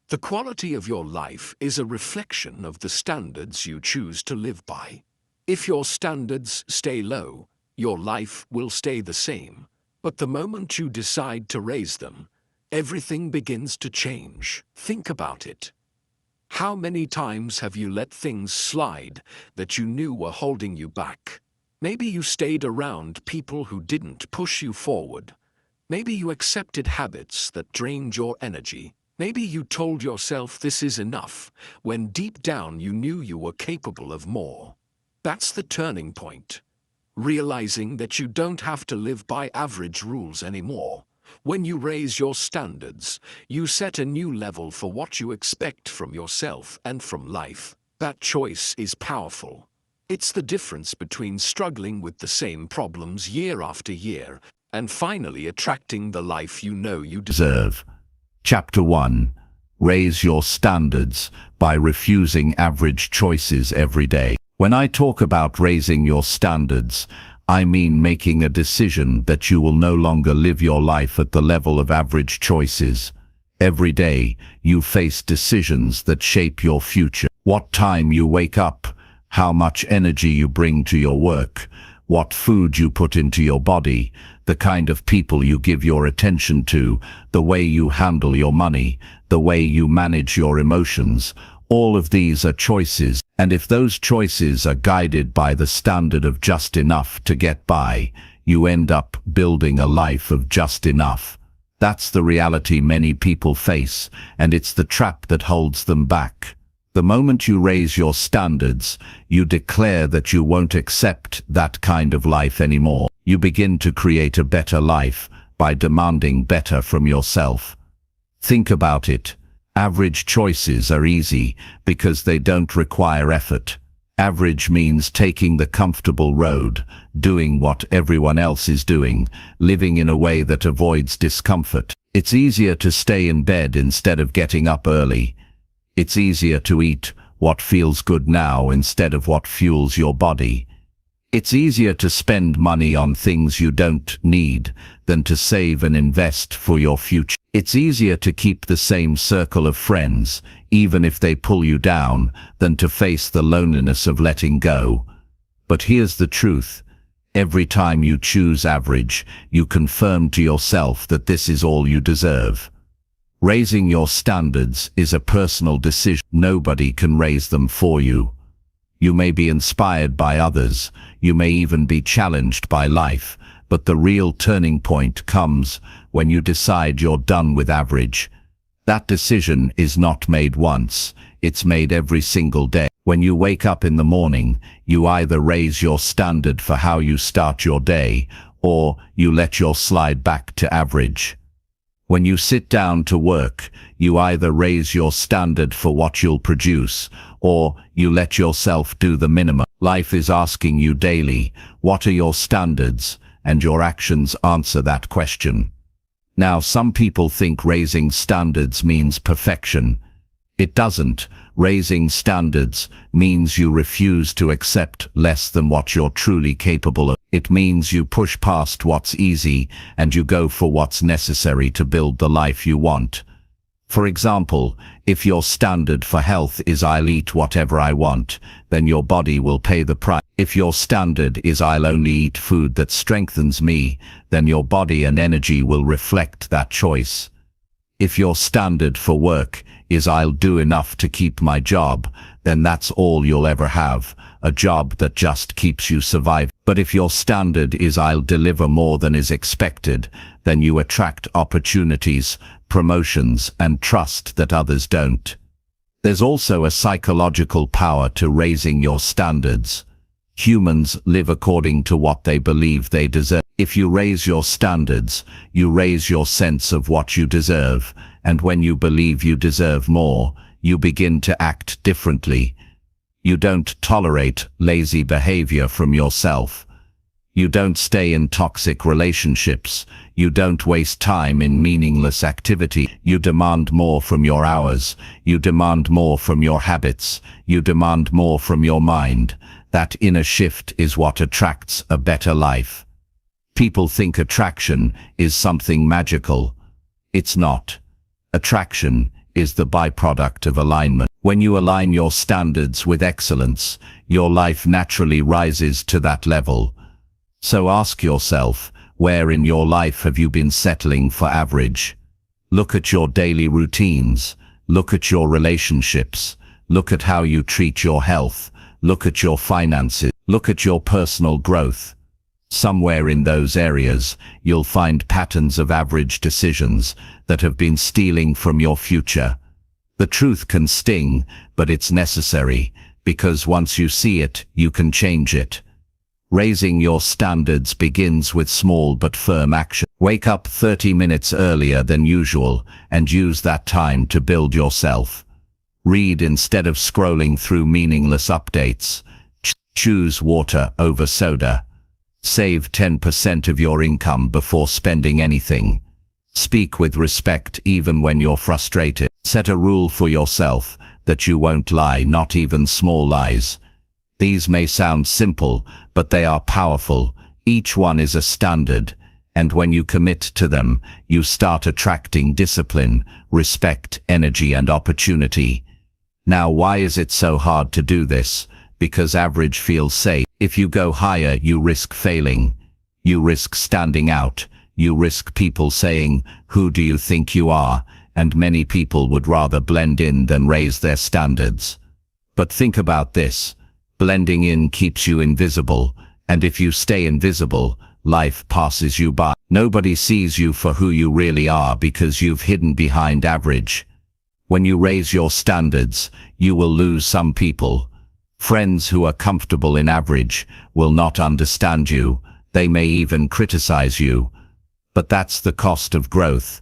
The quality of your life is a reflection of the standards you choose to live by. If your standards stay low, your life will stay the same. But the moment you decide to raise them, everything begins to change. Think about it. How many times have you let things slide that you knew were holding you back? Maybe you stayed around people who didn't push you forward. Maybe you accepted habits that drained your energy. Maybe you told yourself this is enough, when deep down you knew you were capable of more. That's the turning point. Realizing that you don't have to live by average rules anymore. When you raise your standards, you set a new level for what you expect from yourself and from life. That choice is powerful. It's the difference between struggling with the same problems year after year and finally attracting the life you know you deserve. Chapter 1. Raise your standards by refusing average choices every day. When I talk about raising your standards, I mean making a decision that you will no longer live your life at the level of average choices. Every day, you face decisions that shape your future. What time you wake up, how much energy you bring to your work, what food you put into your body, the kind of people you give your attention to, the way you handle your money, the way you manage your emotions. All of these are choices, and if those choices are guided by the standard of just enough to get by, you end up building a life of just enough. That's the reality many people face, and it's the trap that holds them back. The moment you raise your standards, you declare that you won't accept that kind of life anymore. You begin to create a better life by demanding better from yourself. Think about it. Average choices are easy because they don't require effort. Average means taking the comfortable road, doing what everyone else is doing, living in a way that avoids discomfort. It's easier to stay in bed instead of getting up early. It's easier to eat what feels good now instead of what fuels your body. It's easier to spend money on things you don't need than to save and invest for your future. It's easier to keep the same circle of friends, even if they pull you down, than to face the loneliness of letting go. But here's the truth. Every time you choose average, you confirm to yourself that this is all you deserve. Raising your standards is a personal decision. Nobody can raise them for you. You may be inspired by others, you may even be challenged by life, but the real turning point comes when you decide you're done with average. That decision is not made once, it's made every single day. When you wake up in the morning, you either raise your standard for how you start your day, or you let yourself slide back to average. When you sit down to work, you either raise your standard for what you'll produce, or you let yourself do the minimum. Life is asking you daily, what are your standards? And your actions answer that question. Now, some people think raising standards means perfection. It doesn't. Raising standards means you refuse to accept less than what you're truly capable of. It means you push past what's easy and you go for what's necessary to build the life you want. For example, if your standard for health is I'll eat whatever I want, then your body will pay the price. If your standard is I'll only eat food that strengthens me, then your body and energy will reflect that choice. If your standard for work is I'll do enough to keep my job, then that's all you'll ever have, a job that just keeps you surviving. But if your standard is I'll deliver more than is expected, then you attract opportunities, promotions, and trust that others don't. There's also a psychological power to raising your standards. Humans live according to what they believe they deserve. If you raise your standards, you raise your sense of what you deserve, and when you believe you deserve more, you begin to act differently. You don't tolerate lazy behavior from yourself. You don't stay in toxic relationships. You don't waste time in meaningless activity. You demand more from your hours. You demand more from your habits. You demand more from your mind. That inner shift is what attracts a better life. People think attraction is something magical. It's not. Attraction is the byproduct of alignment. When you align your standards with excellence, your life naturally rises to that level. So ask yourself, where in your life have you been settling for average? Look at your daily routines. Look at your relationships. Look at how you treat your health. Look at your finances. Look at your personal growth. Somewhere in those areas, you'll find patterns of average decisions that have been stealing from your future. The truth can sting, but it's necessary, because once you see it, you can change it. Raising your standards begins with small but firm action. Wake up 30 minutes earlier than usual and use that time to build yourself. Read instead of scrolling through meaningless updates. Choose water over soda. Save 10% of your income before spending anything. Speak with respect even when you're frustrated. Set a rule for yourself that you won't lie, not even small lies. These may sound simple, but they are powerful. Each one is a standard, and when you commit to them, you start attracting discipline, respect, energy, and opportunity. Now, why is it so hard to do this? Because average feels safe. If you go higher, you risk failing. You risk standing out. You risk people saying, "Who do you think you are?" And many people would rather blend in than raise their standards. But think about this. Blending in keeps you invisible, and if you stay invisible, life passes you by. Nobody sees you for who you really are because you've hidden behind average. When you raise your standards, you will lose some people. Friends who are comfortable in average will not understand you. They may even criticize you. But that's the cost of growth.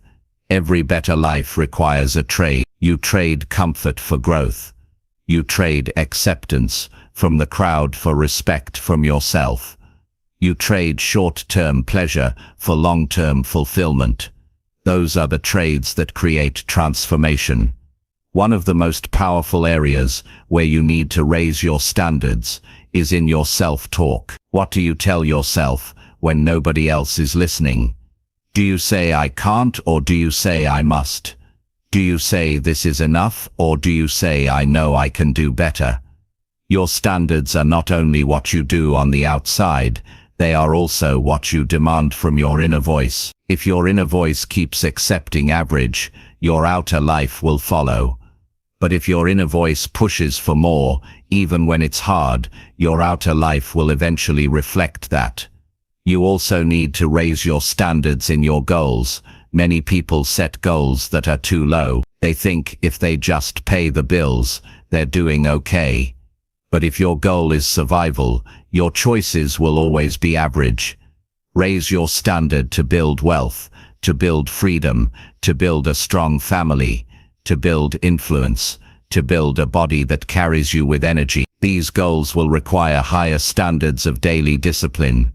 Every better life requires a trade. You trade comfort for growth. You trade acceptance from the crowd for respect from yourself. You trade short-term pleasure for long-term fulfillment. Those are the trades that create transformation. One of the most powerful areas where you need to raise your standards is in your self-talk. What do you tell yourself when nobody else is listening? Do you say "I can't" or do you say "I must"? Do you say "this is enough" or do you say "I know I can do better"? Your standards are not only what you do on the outside, they are also what you demand from your inner voice. If your inner voice keeps accepting average, your outer life will follow. But if your inner voice pushes for more, even when it's hard, your outer life will eventually reflect that. You also need to raise your standards in your goals. Many people set goals that are too low. They think if they just pay the bills, they're doing okay. But if your goal is survival, your choices will always be average. Raise your standard to build wealth, to build freedom, to build a strong family, to build influence, to build a body that carries you with energy. These goals will require higher standards of daily discipline.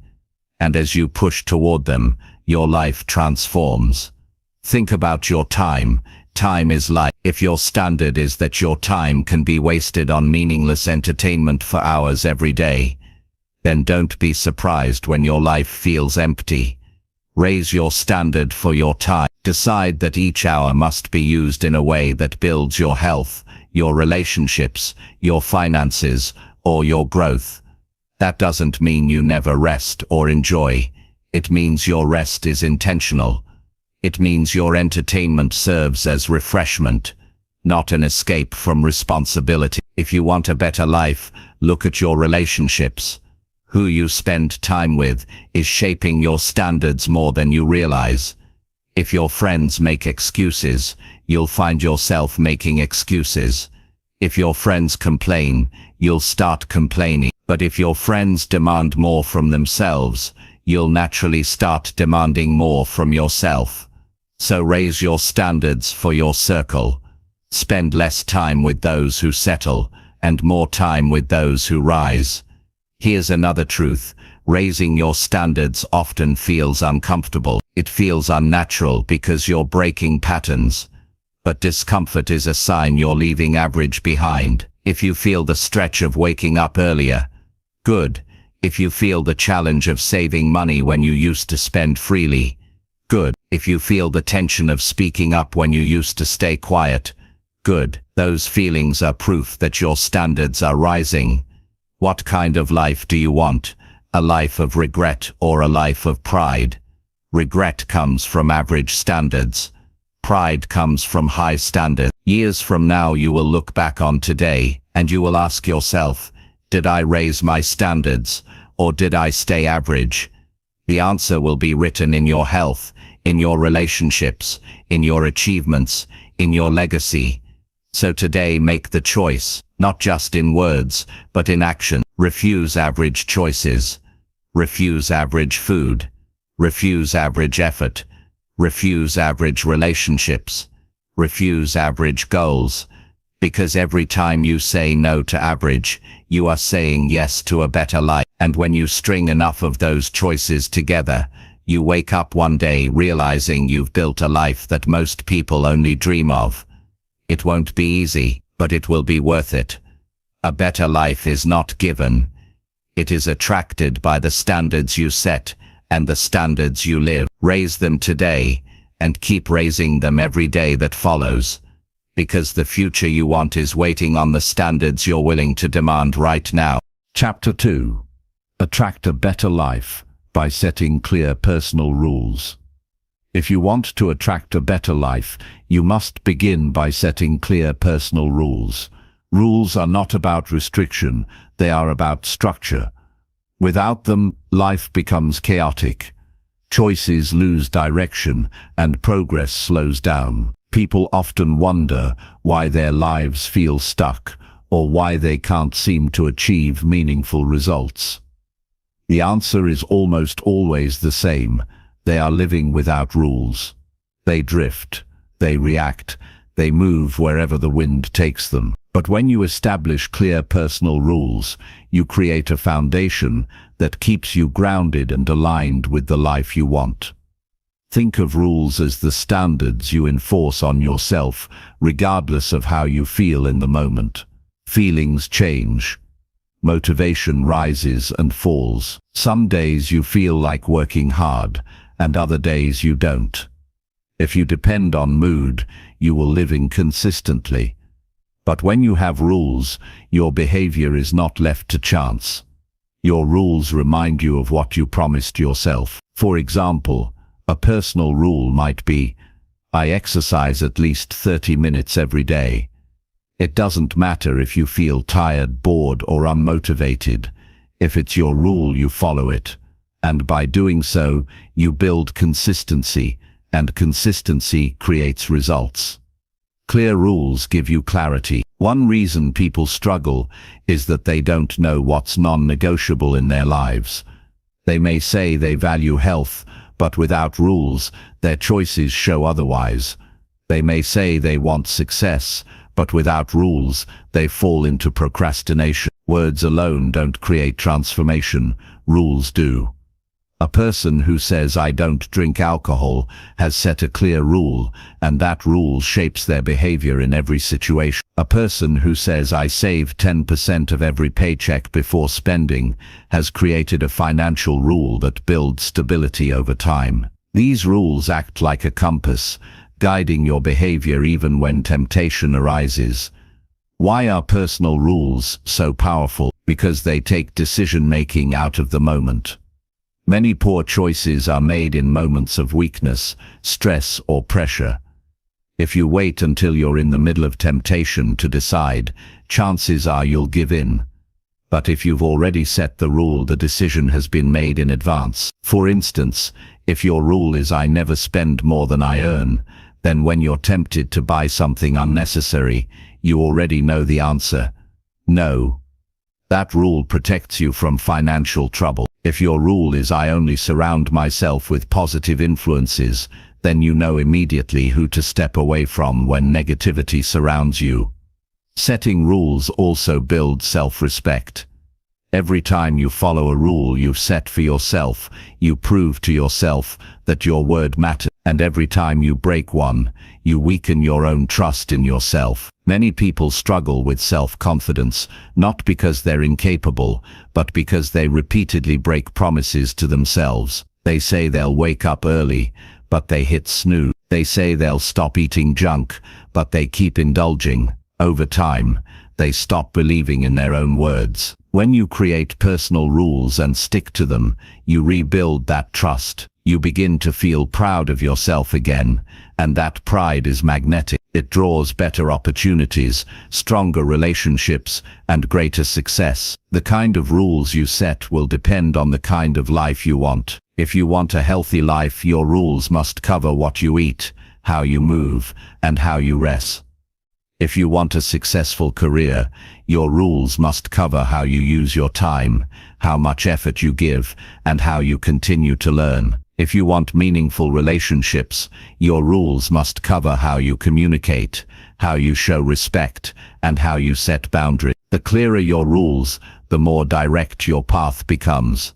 And as you push toward them, your life transforms. Think about your time. Time is life. If your standard is that your time can be wasted on meaningless entertainment for hours every day, then don't be surprised when your life feels empty. Raise your standard for your time. Decide that each hour must be used in a way that builds your health, your relationships, your finances, or your growth. That doesn't mean you never rest or enjoy. It means your rest is intentional. It means your entertainment serves as refreshment, not an escape from responsibility. If you want a better life, look at your relationships. Who you spend time with is shaping your standards more than you realize. If your friends make excuses, you'll find yourself making excuses. If your friends complain, you'll start complaining. But if your friends demand more from themselves, you'll naturally start demanding more from yourself. So raise your standards for your circle. Spend less time with those who settle, and more time with those who rise. Here's another truth. Raising your standards often feels uncomfortable. It feels unnatural because you're breaking patterns. But discomfort is a sign you're leaving average behind. If you feel the stretch of waking up earlier, good. If you feel the challenge of saving money when you used to spend freely, good. If you feel the tension of speaking up when you used to stay quiet, Good. Those feelings are proof that your standards are rising. What kind of life do you want? A life of regret or a life of pride? Regret comes from average standards. Pride comes from high standards. Years from now you will look back on today and you will ask yourself, did I raise my standards or did I stay average? The answer will be written in your health, in your relationships, in your achievements, in your legacy. So today make the choice, not just in words, but in action. Refuse average choices. Refuse average food. Refuse average effort. Refuse average relationships. Refuse average goals. Because every time you say no to average, you are saying yes to a better life. And when you string enough of those choices together, you wake up one day realizing you've built a life that most people only dream of. It won't be easy, but it will be worth it. A better life is not given. It is attracted by the standards you set and the standards you live. Raise them today and keep raising them every day that follows. Because the future you want is waiting on the standards you're willing to demand right now. Chapter 2. Attract a better life by setting clear personal rules. If you want to attract a better life, you must begin by setting clear personal rules. Rules are not about restriction, they are about structure. Without them, life becomes chaotic. Choices lose direction and progress slows down. People often wonder why their lives feel stuck or why they can't seem to achieve meaningful results. The answer is almost always the same. They are living without rules. They drift, they react, they move wherever the wind takes them. But when you establish clear personal rules, you create a foundation that keeps you grounded and aligned with the life you want. Think of rules as the standards you enforce on yourself, regardless of how you feel in the moment. Feelings change. Motivation rises and falls. Some days you feel like working hard, and other days you don't. If you depend on mood, you will live inconsistently. But when you have rules, your behavior is not left to chance. Your rules remind you of what you promised yourself. For example, a personal rule might be, I exercise at least 30 minutes every day. It doesn't matter if you feel tired, bored, or unmotivated. If it's your rule, you follow it. And by doing so, you build consistency, and consistency creates results. Clear rules give you clarity. One reason people struggle is that they don't know what's non-negotiable in their lives. They may say they value health, but without rules, their choices show otherwise. They may say they want success, but without rules, they fall into procrastination. Words alone don't create transformation, rules do. A person who says I don't drink alcohol has set a clear rule, and that rule shapes their behavior in every situation. A person who says I save 10% of every paycheck before spending has created a financial rule that builds stability over time. These rules act like a compass, guiding your behavior even when temptation arises. Why are personal rules so powerful? Because they take decision-making out of the moment. Many poor choices are made in moments of weakness, stress, or pressure. If you wait until you're in the middle of temptation to decide, chances are you'll give in. But if you've already set the rule, the decision has been made in advance. For instance, if your rule is I never spend more than I earn, then when you're tempted to buy something unnecessary, you already know the answer. No. That rule protects you from financial trouble. If your rule is I only surround myself with positive influences, then you know immediately who to step away from when negativity surrounds you. Setting rules also builds self-respect. Every time you follow a rule you've set for yourself, you prove to yourself that your word matters. And every time you break one, you weaken your own trust in yourself. Many people struggle with self-confidence, not because they're incapable, but because they repeatedly break promises to themselves. They say they'll wake up early, but they hit snooze. They say they'll stop eating junk, but they keep indulging. Over time, they stop believing in their own words. When you create personal rules and stick to them, you rebuild that trust. You begin to feel proud of yourself again, and that pride is magnetic. It draws better opportunities, stronger relationships, and greater success. The kind of rules you set will depend on the kind of life you want. If you want a healthy life, your rules must cover what you eat, how you move, and how you rest. If you want a successful career, your rules must cover how you use your time, how much effort you give, and how you continue to learn. If you want meaningful relationships, your rules must cover how you communicate, how you show respect, and how you set boundaries. The clearer your rules, the more direct your path becomes.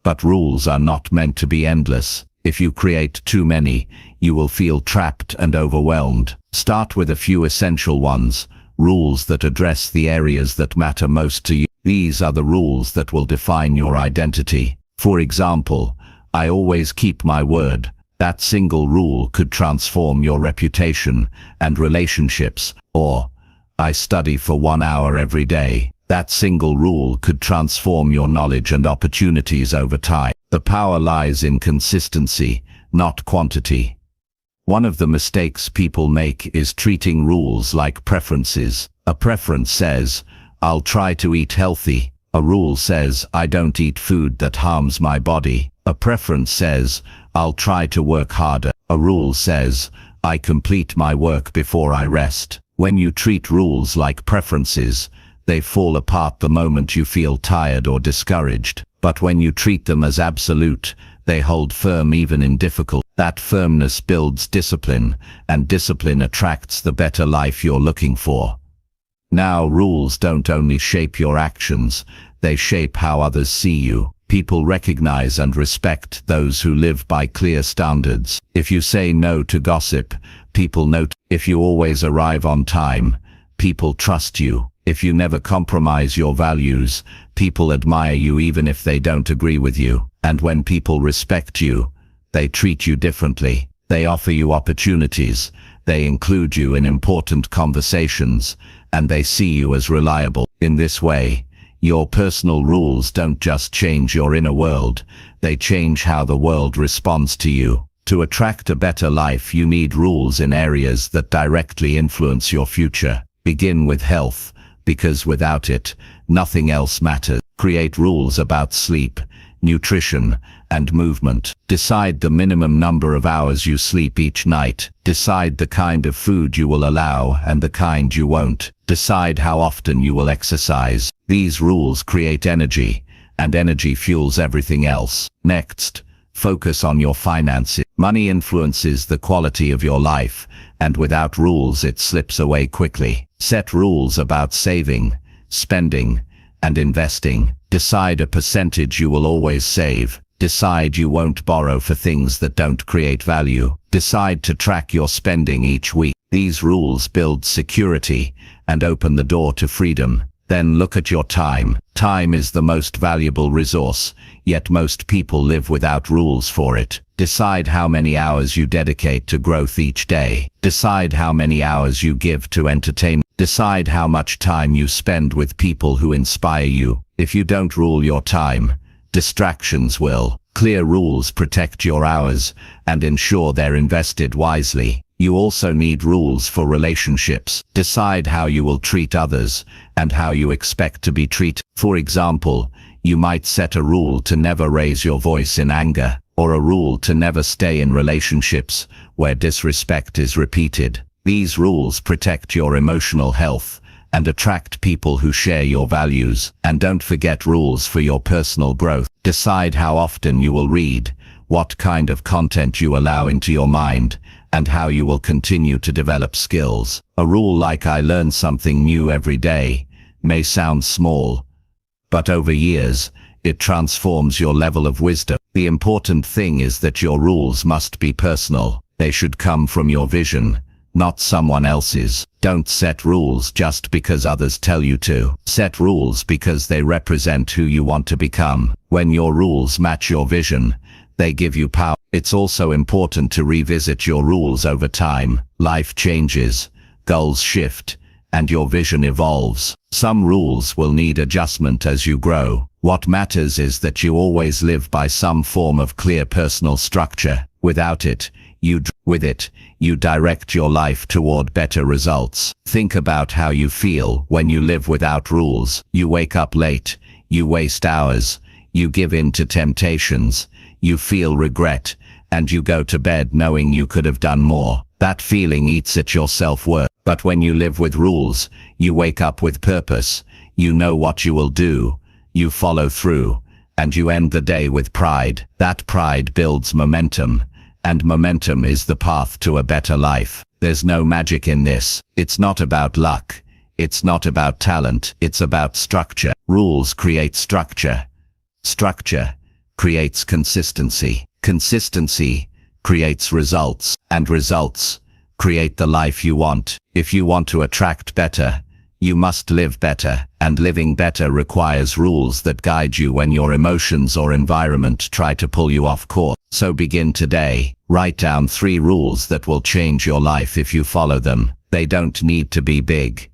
But rules are not meant to be endless. If you create too many, you will feel trapped and overwhelmed. Start with a few essential ones, rules that address the areas that matter most to you. These are the rules that will define your identity. For example, I always keep my word. That single rule could transform your reputation and relationships. Or, I study for 1 hour every day. That single rule could transform your knowledge and opportunities over time. The power lies in consistency, not quantity. One of the mistakes people make is treating rules like preferences. A preference says, I'll try to eat healthy. A rule says, I don't eat food that harms my body. A preference says, I'll try to work harder. A rule says, I complete my work before I rest. When you treat rules like preferences, they fall apart the moment you feel tired or discouraged. But when you treat them as absolute, they hold firm even in difficult. That firmness builds discipline, and discipline attracts the better life you're looking for. Now, rules don't only shape your actions, they shape how others see you. People recognize and respect those who live by clear standards. If you say no to gossip, people note. If you always arrive on time, people trust you. If you never compromise your values, people admire you even if they don't agree with you. And when people respect you, they treat you differently. They offer you opportunities, they include you in important conversations, and they see you as reliable. In this way, your personal rules don't just change your inner world, they change how the world responds to you. To attract a better life, you need rules in areas that directly influence your future. Begin with health, because without it, nothing else matters. Create rules about sleep, nutrition, and movement. Decide the minimum number of hours you sleep each night. Decide the kind of food you will allow and the kind you won't. Decide how often you will exercise. These rules create energy, and energy fuels everything else. Next, focus on your finances. Money influences the quality of your life, and without rules it slips away quickly. Set rules about saving, spending, and investing. Decide a percentage you will always save. Decide you won't borrow for things that don't create value. Decide to track your spending each week. These rules build security and open the door to freedom. Then look at your time. Time is the most valuable resource, yet most people live without rules for it. Decide how many hours you dedicate to growth each day. Decide how many hours you give to entertainment. Decide how much time you spend with people who inspire you. If you don't rule your time, distractions will. Clear rules protect your hours and ensure they're invested wisely. You also need rules for relationships. Decide how you will treat others and how you expect to be treated. For example, you might set a rule to never raise your voice in anger, or a rule to never stay in relationships where disrespect is repeated. These rules protect your emotional health and attract people who share your values. And don't forget rules for your personal growth. Decide how often you will read, what kind of content you allow into your mind, and how you will continue to develop skills. A rule like I learn something new every day may sound small, but over years, it transforms your level of wisdom. The important thing is that your rules must be personal. They should come from your vision, not someone else's. Don't set rules just because others tell you to. Set rules because they represent who you want to become. When your rules match your vision, They give you power. It's also important to revisit your rules over time. Life changes, goals shift, and your vision evolves. Some rules will need adjustment as you grow. What matters is that you always live by some form of clear personal structure. Without it, you direct your life toward better results. Think about how you feel when you live without rules. You wake up late, you waste hours, you give in to temptations, you feel regret, and you go to bed knowing you could have done more. That feeling eats at your self-worth. But when you live with rules, you wake up with purpose, you know what you will do, you follow through, and you end the day with pride. That pride builds momentum, and momentum is the path to a better life. There's no magic in this. It's not about luck. It's not about talent. It's about structure. Rules create structure. Structure creates consistency. Consistency creates results, and results create the life you want. If you want to attract better, you must live better, and living better requires rules that guide you when your emotions or environment try to pull you off course. So begin today. Write down 3 rules that will change your life if you follow them. They don't need to be big.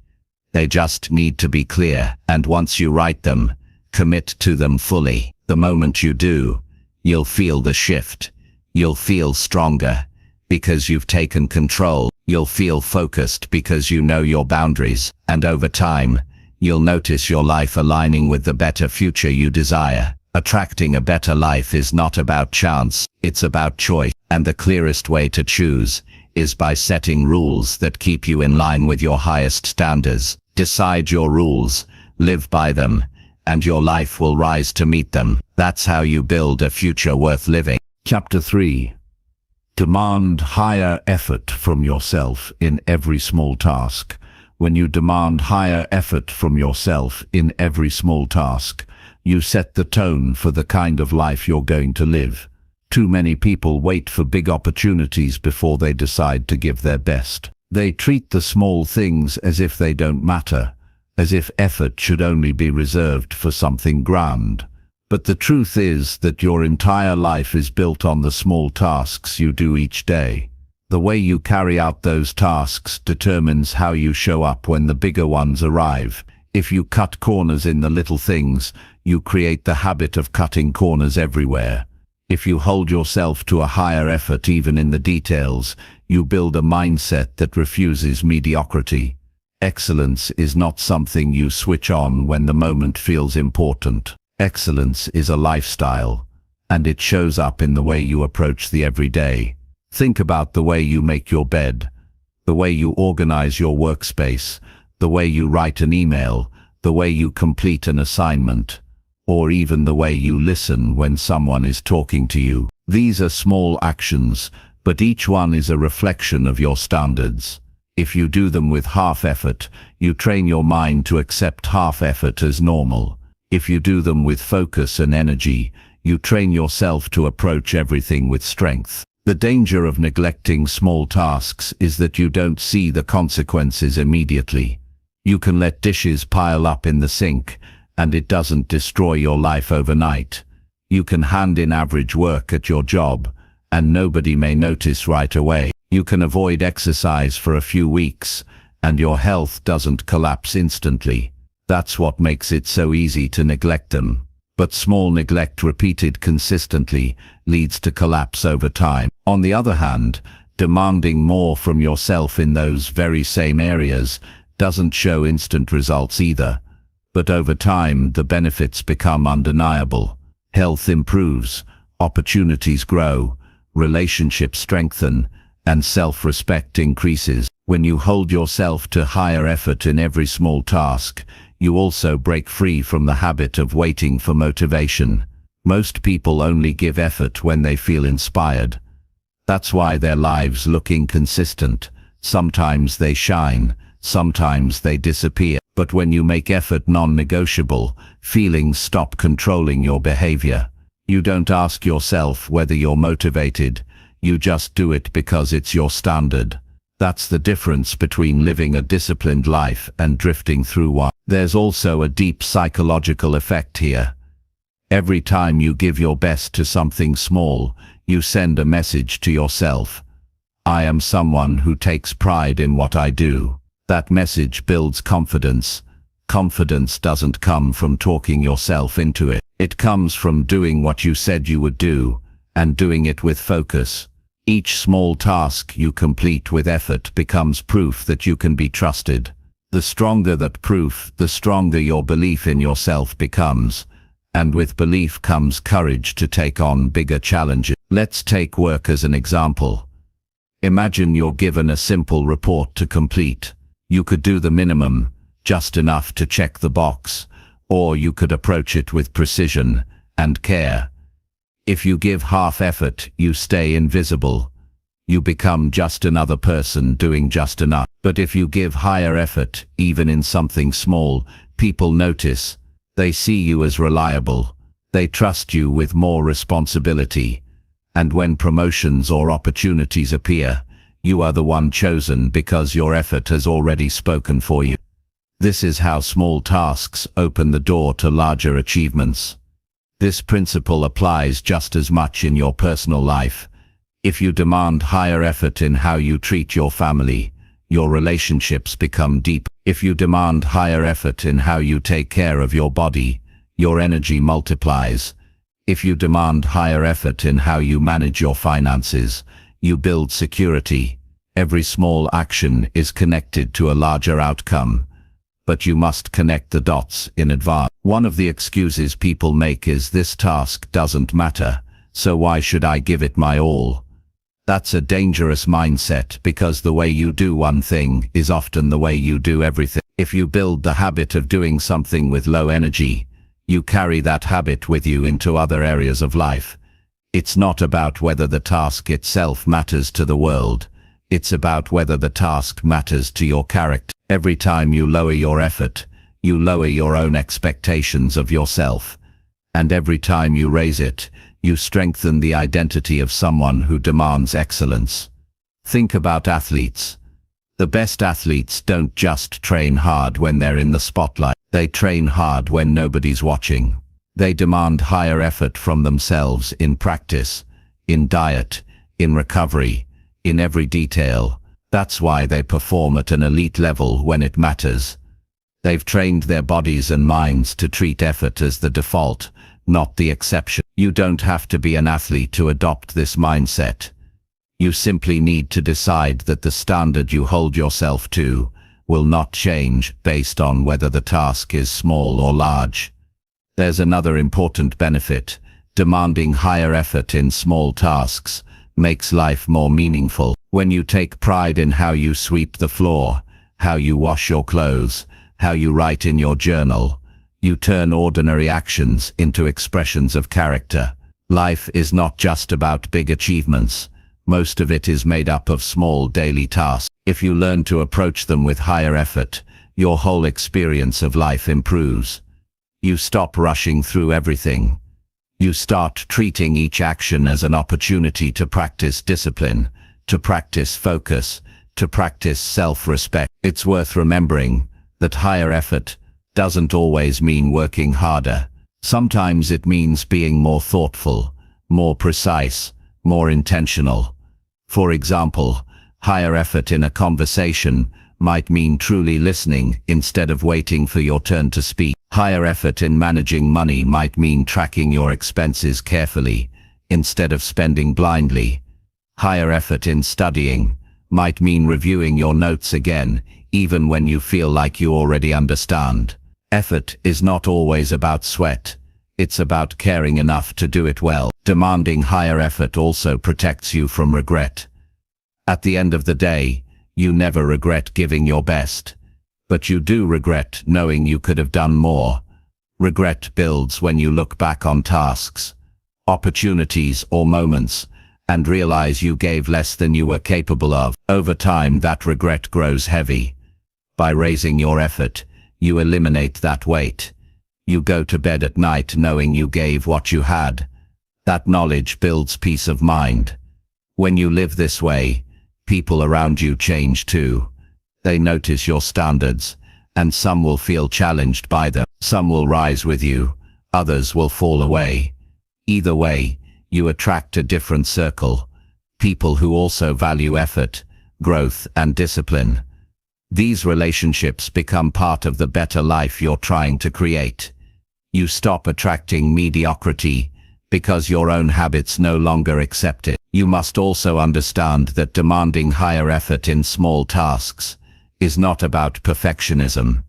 They just need to be clear. And once you write them, commit to them fully. The moment you do, you'll feel the shift. You'll feel stronger because you've taken control. You'll feel focused because you know your boundaries. And over time, you'll notice your life aligning with the better future you desire. Attracting a better life is not about chance, it's about choice. And the clearest way to choose is by setting rules that keep you in line with your highest standards. Decide your rules, live by them, and your life will rise to meet them. That's how you build a future worth living. Chapter 3. Demand higher effort from yourself in every small task. When you demand higher effort from yourself in every small task, you set the tone for the kind of life you're going to live. Too many people wait for big opportunities before they decide to give their best. They treat the small things as if they don't matter, as if effort should only be reserved for something grand. But the truth is that your entire life is built on the small tasks you do each day. The way you carry out those tasks determines how you show up when the bigger ones arrive. If you cut corners in the little things, you create the habit of cutting corners everywhere. If you hold yourself to a higher effort even in the details, you build a mindset that refuses mediocrity. Excellence is not something you switch on when the moment feels important. Excellence is a lifestyle, and it shows up in the way you approach the everyday. Think about the way you make your bed, the way you organize your workspace, the way you write an email, the way you complete an assignment, or even the way you listen when someone is talking to you. These are small actions, but each one is a reflection of your standards. If you do them with half effort, you train your mind to accept half effort as normal. If you do them with focus and energy, you train yourself to approach everything with strength. The danger of neglecting small tasks is that you don't see the consequences immediately. You can let dishes pile up in the sink, and it doesn't destroy your life overnight. You can hand in average work at your job, and nobody may notice right away. You can avoid exercise for a few weeks, and your health doesn't collapse instantly. That's what makes it so easy to neglect them. But small neglect repeated consistently leads to collapse over time. On the other hand, demanding more from yourself in those very same areas doesn't show instant results either. But over time, the benefits become undeniable. Health improves, opportunities grow, relationships strengthen, and self-respect increases. When you hold yourself to higher effort in every small task, you also break free from the habit of waiting for motivation. Most people only give effort when they feel inspired. That's why their lives look inconsistent. Sometimes they shine, sometimes they disappear. But when you make effort non-negotiable, feelings stop controlling your behavior. You don't ask yourself whether you're motivated, you just do it because it's your standard. That's the difference between living a disciplined life and drifting through one. There's also a deep psychological effect here. Every time you give your best to something small, you send a message to yourself. I am someone who takes pride in what I do. That message builds confidence. Confidence doesn't come from talking yourself into it. It comes from doing what you said you would do, and doing it with focus. Each small task you complete with effort becomes proof that you can be trusted. The stronger that proof, the stronger your belief in yourself becomes. And with belief comes courage to take on bigger challenges. Let's take work as an example. Imagine you're given a simple report to complete. You could do the minimum, just enough to check the box, or you could approach it with precision and care. If you give half effort, you stay invisible. You become just another person doing just enough. But if you give higher effort, even in something small, people notice. They see you as reliable. They trust you with more responsibility. And when promotions or opportunities appear, you are the one chosen because your effort has already spoken for you. This is how small tasks open the door to larger achievements. This principle applies just as much in your personal life. If you demand higher effort in how you treat your family, your relationships become deep. If you demand higher effort in how you take care of your body, your energy multiplies. If you demand higher effort in how you manage your finances, you build security. Every small action is connected to a larger outcome, but you must connect the dots in advance. One of the excuses people make is this task doesn't matter, so why should I give it my all? That's a dangerous mindset because the way you do one thing is often the way you do everything. If you build the habit of doing something with low energy, you carry that habit with you into other areas of life. It's not about whether the task itself matters to the world. It's about whether the task matters to your character. Every time you lower your effort, you lower your own expectations of yourself. And every time you raise it, you strengthen the identity of someone who demands excellence. Think about athletes. The best athletes don't just train hard when they're in the spotlight. They train hard when nobody's watching. They demand higher effort from themselves in practice, in diet, in recovery, in every detail. That's why they perform at an elite level when it matters. They've trained their bodies and minds to treat effort as the default, not the exception. You don't have to be an athlete to adopt this mindset. You simply need to decide that the standard you hold yourself to will not change based on whether the task is small or large. There's another important benefit. Demanding higher effort in small tasks makes life more meaningful. When you take pride in how you sweep the floor, how you wash your clothes, how you write in your journal, you turn ordinary actions into expressions of character. Life is not just about big achievements. Most of it is made up of small daily tasks. If you learn to approach them with higher effort, your whole experience of life improves. You stop rushing through everything. You start treating each action as an opportunity to practice discipline, to practice focus, to practice self-respect. It's worth remembering that higher effort doesn't always mean working harder. Sometimes it means being more thoughtful, more precise, more intentional. For example, higher effort in a conversation might mean truly listening instead of waiting for your turn to speak. Higher effort in managing money might mean tracking your expenses carefully instead of spending blindly. Higher effort in studying might mean reviewing your notes again, even when you feel like you already understand. Effort is not always about sweat. It's about caring enough to do it well. Demanding higher effort also protects you from regret. At the end of the day, you never regret giving your best. But you do regret knowing you could have done more. Regret builds when you look back on tasks, opportunities or moments, and realize you gave less than you were capable of. Over time, that regret grows heavy. By raising your effort, you eliminate that weight. You go to bed at night knowing you gave what you had. That knowledge builds peace of mind. When you live this way, people around you change too. They notice your standards, and some will feel challenged by them. Some will rise with you, others will fall away. Either way, you attract a different circle, people who also value effort, growth, and discipline. These relationships become part of the better life you're trying to create. You stop attracting mediocrity because your own habits no longer accept it. You must also understand that demanding higher effort in small tasks is not about perfectionism.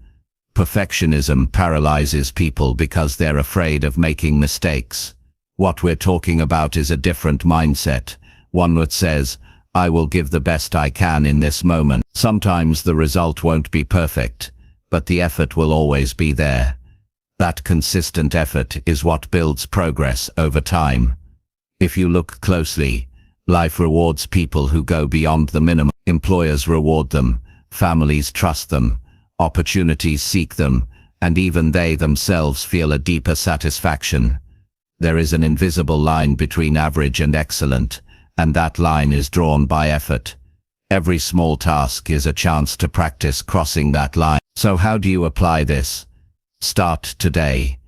Perfectionism paralyzes people because they're afraid of making mistakes. What we're talking about is a different mindset, one that says, I will give the best I can in this moment. Sometimes the result won't be perfect, but the effort will always be there. That consistent effort is what builds progress over time. If you look closely, life rewards people who go beyond the minimum. Employers reward them, families trust them, opportunities seek them, and even they themselves feel a deeper satisfaction. There is an invisible line between average and excellent, and that line is drawn by effort. Every small task is a chance to practice crossing that line. So how do you apply this? Start today.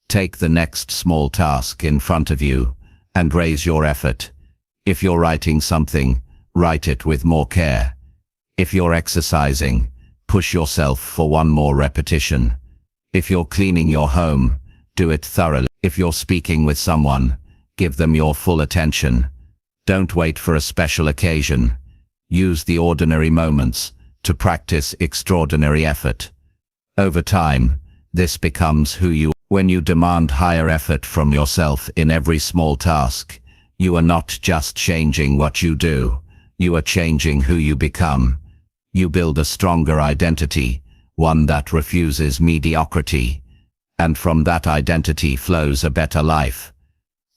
Take the next small task in front of you and raise your effort. If you're writing something, write it with more care. If you're exercising, push yourself for one more repetition. If you're cleaning your home, do it thoroughly. If you're speaking with someone, give them your full attention. Don't wait for a special occasion. Use the ordinary moments to practice extraordinary effort. Over time, this becomes who you are. When you demand higher effort from yourself in every small task, you are not just changing what you do, you are changing who you become. You build a stronger identity, one that refuses mediocrity, and from that identity flows a better life.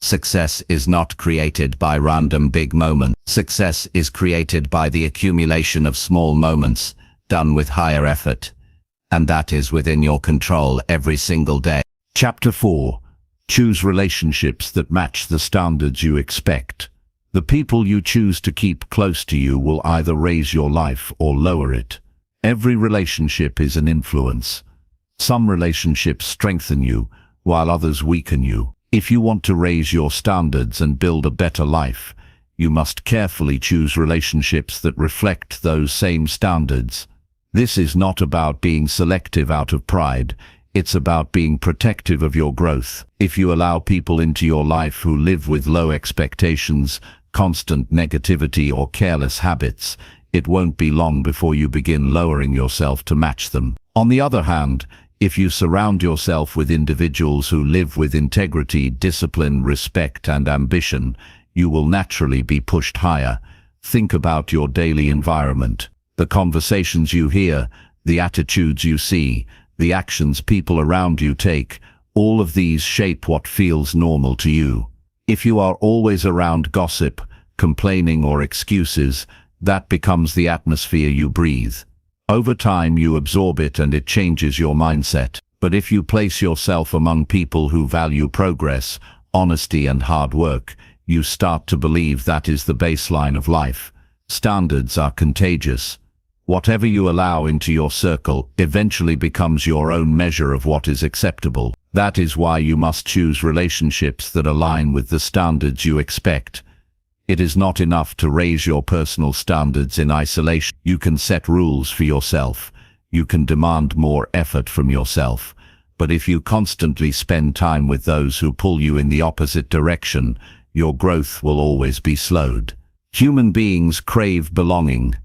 Success is not created by random big moments. Success is created by the accumulation of small moments, done with higher effort. And that is within your control every single day. Chapter 4. Choose relationships that match the standards you expect. The people you choose to keep close to you will either raise your life or lower it. Every relationship is an influence. Some relationships strengthen you, while others weaken you. If you want to raise your standards and build a better life, you must carefully choose relationships that reflect those same standards. This is not about being selective out of pride, it's about being protective of your growth. If you allow people into your life who live with low expectations, constant negativity or careless habits, it won't be long before you begin lowering yourself to match them. On the other hand, if you surround yourself with individuals who live with integrity, discipline, respect, and ambition, you will naturally be pushed higher. Think about your daily environment. The conversations you hear, the attitudes you see, the actions people around you take, all of these shape what feels normal to you. If you are always around gossip, complaining, or excuses, that becomes the atmosphere you breathe. Over time you absorb it and it changes your mindset. But if you place yourself among people who value progress, honesty, and hard work, you start to believe that is the baseline of life. Standards are contagious. Whatever you allow into your circle eventually becomes your own measure of what is acceptable. That is why you must choose relationships that align with the standards you expect. It is not enough to raise your personal standards in isolation. You can set rules for yourself. You can demand more effort from yourself. But if you constantly spend time with those who pull you in the opposite direction, your growth will always be slowed. Human beings crave belonging.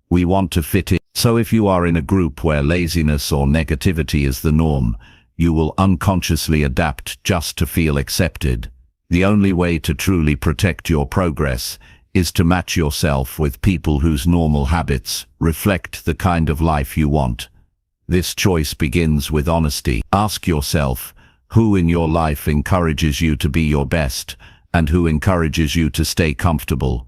We want to fit in. So if you are in a group where laziness or negativity is the norm, you will unconsciously adapt just to feel accepted. The only way to truly protect your progress is to match yourself with people whose normal habits reflect the kind of life you want. This choice begins with honesty. Ask yourself, who in your life encourages you to be your best, and who encourages you to stay comfortable?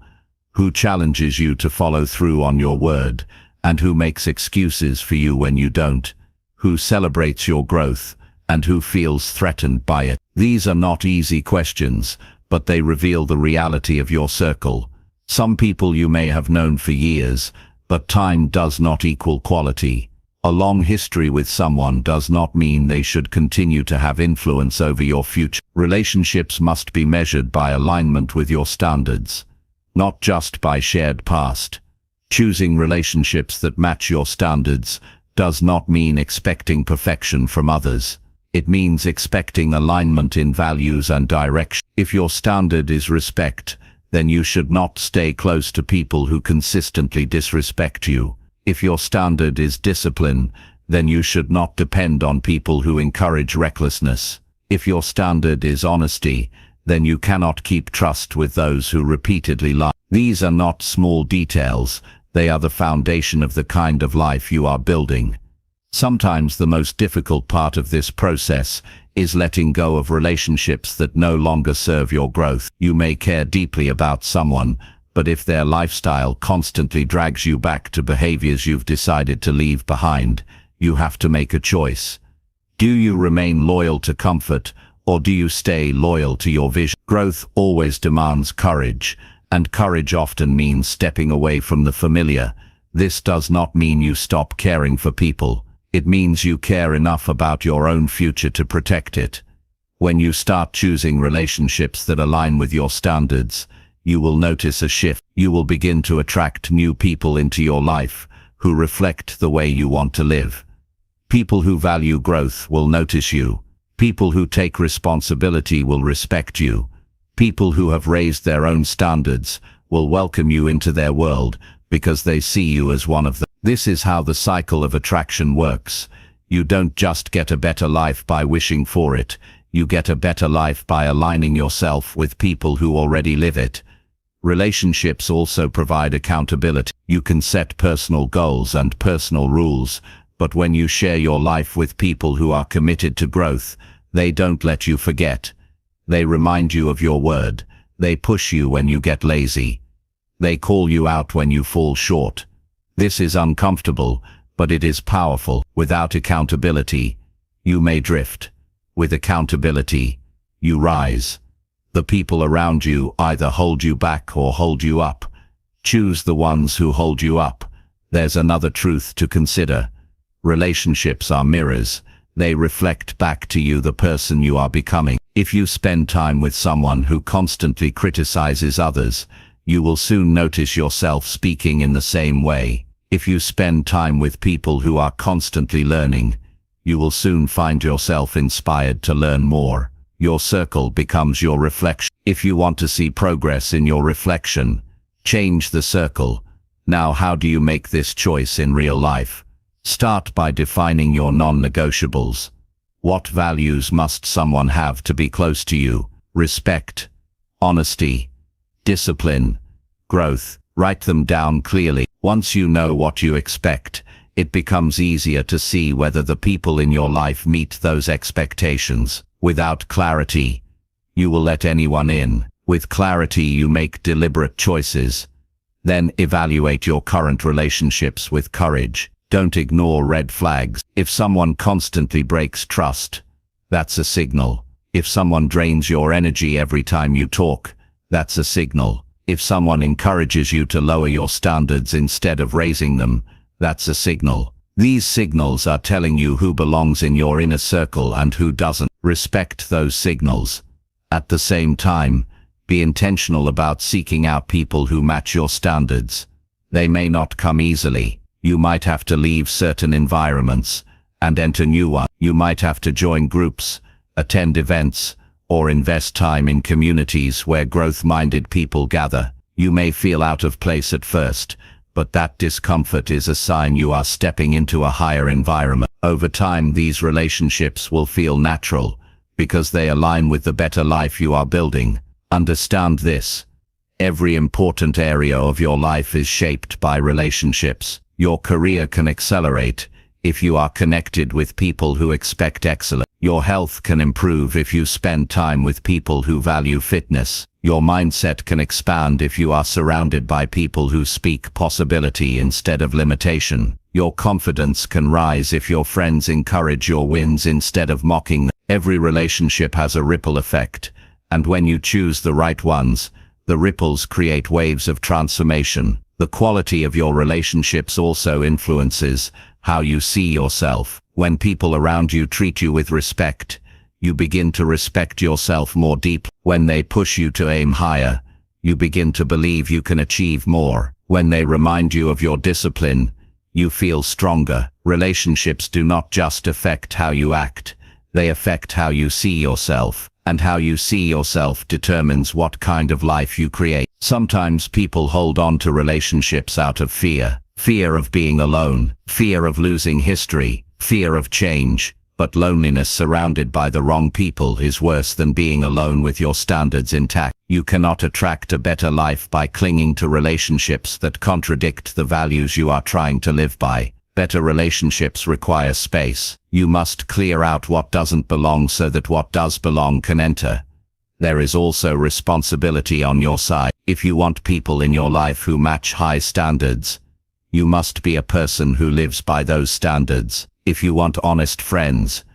Who challenges you to follow through on your word, and who makes excuses for you when you don't? Who celebrates your growth, and who feels threatened by it? These are not easy questions, but they reveal the reality of your circle. Some people you may have known for years, but time does not equal quality. A long history with someone does not mean they should continue to have influence over your future. Relationships must be measured by alignment with your standards, not just by shared past. Choosing relationships that match your standards does not mean expecting perfection from others. It means expecting alignment in values and direction. If your standard is respect, then you should not stay close to people who consistently disrespect you. If your standard is discipline, then you should not depend on people who encourage recklessness. If your standard is honesty, then you cannot keep trust with those who repeatedly lie. These are not small details, they are the foundation of the kind of life you are building. Sometimes the most difficult part of this process is letting go of relationships that no longer serve your growth. You may care deeply about someone, but if their lifestyle constantly drags you back to behaviors you've decided to leave behind, you have to make a choice. Do you remain loyal to comfort, or do you stay loyal to your vision? Growth always demands courage, and courage often means stepping away from the familiar. This does not mean you stop caring for people. It means you care enough about your own future to protect it. When you start choosing relationships that align with your standards, you will notice a shift. You will begin to attract new people into your life who reflect the way you want to live. People who value growth will notice you. People who take responsibility will respect you. People who have raised their own standards will welcome you into their world because they see you as one of them. This is how the cycle of attraction works. You don't just get a better life by wishing for it. You get a better life by aligning yourself with people who already live it. Relationships also provide accountability. You can set personal goals and personal rules, but when you share your life with people who are committed to growth, they don't let you forget. They remind you of your word. They push you when you get lazy. They call you out when you fall short. This is uncomfortable, but it is powerful. Without accountability, you may drift. With accountability, you rise. The people around you either hold you back or hold you up. Choose the ones who hold you up. There's another truth to consider. Relationships are mirrors. They reflect back to you the person you are becoming. If you spend time with someone who constantly criticizes others, you will soon notice yourself speaking in the same way. If you spend time with people who are constantly learning, you will soon find yourself inspired to learn more. Your circle becomes your reflection. If you want to see progress in your reflection, change the circle. Now, how do you make this choice in real life? Start by defining your non-negotiables. What values must someone have to be close to you? Respect, honesty, discipline, growth. Write them down clearly. Once you know what you expect, it becomes easier to see whether the people in your life meet those expectations. Without clarity, you will let anyone in. With clarity, you make deliberate choices. Then evaluate your current relationships with courage. Don't ignore red flags. If someone constantly breaks trust, that's a signal. If someone drains your energy every time you talk, that's a signal. If someone encourages you to lower your standards instead of raising them, that's a signal. These signals are telling you who belongs in your inner circle and who doesn't. Respect those signals. At the same time, be intentional about seeking out people who match your standards. They may not come easily. You might have to leave certain environments and enter new ones. You might have to join groups, attend events, or invest time in communities where growth-minded people gather. You may feel out of place at first, but that discomfort is a sign you are stepping into a higher environment. Over time, these relationships will feel natural because they align with the better life you are building. Understand this. Every important area of your life is shaped by relationships. Your career can accelerate if you are connected with people who expect excellence. Your health can improve if you spend time with people who value fitness. Your mindset can expand if you are surrounded by people who speak possibility instead of limitation. Your confidence can rise if your friends encourage your wins instead of mocking them. Every relationship has a ripple effect, and when you choose the right ones, The ripples create waves of transformation. The quality of your relationships also influences how you see yourself. When people around you treat you with respect, you begin to respect yourself more deeply. When they push you to aim higher, you begin to believe you can achieve more. When they remind you of your discipline, you feel stronger. Relationships do not just affect how you act, they affect how you see yourself. And how you see yourself determines what kind of life you create. Sometimes people hold on to relationships out of fear. Fear of being alone, fear of losing history, fear of change. But loneliness surrounded by the wrong people is worse than being alone with your standards intact. You cannot attract a better life by clinging to relationships that contradict the values you are trying to live by. Better relationships require space. You must clear out what doesn't belong so that what does belong can enter. There is also responsibility on your side. If you want people in your life who match high standards, you must be a person who lives by those standards. If you want honest friends,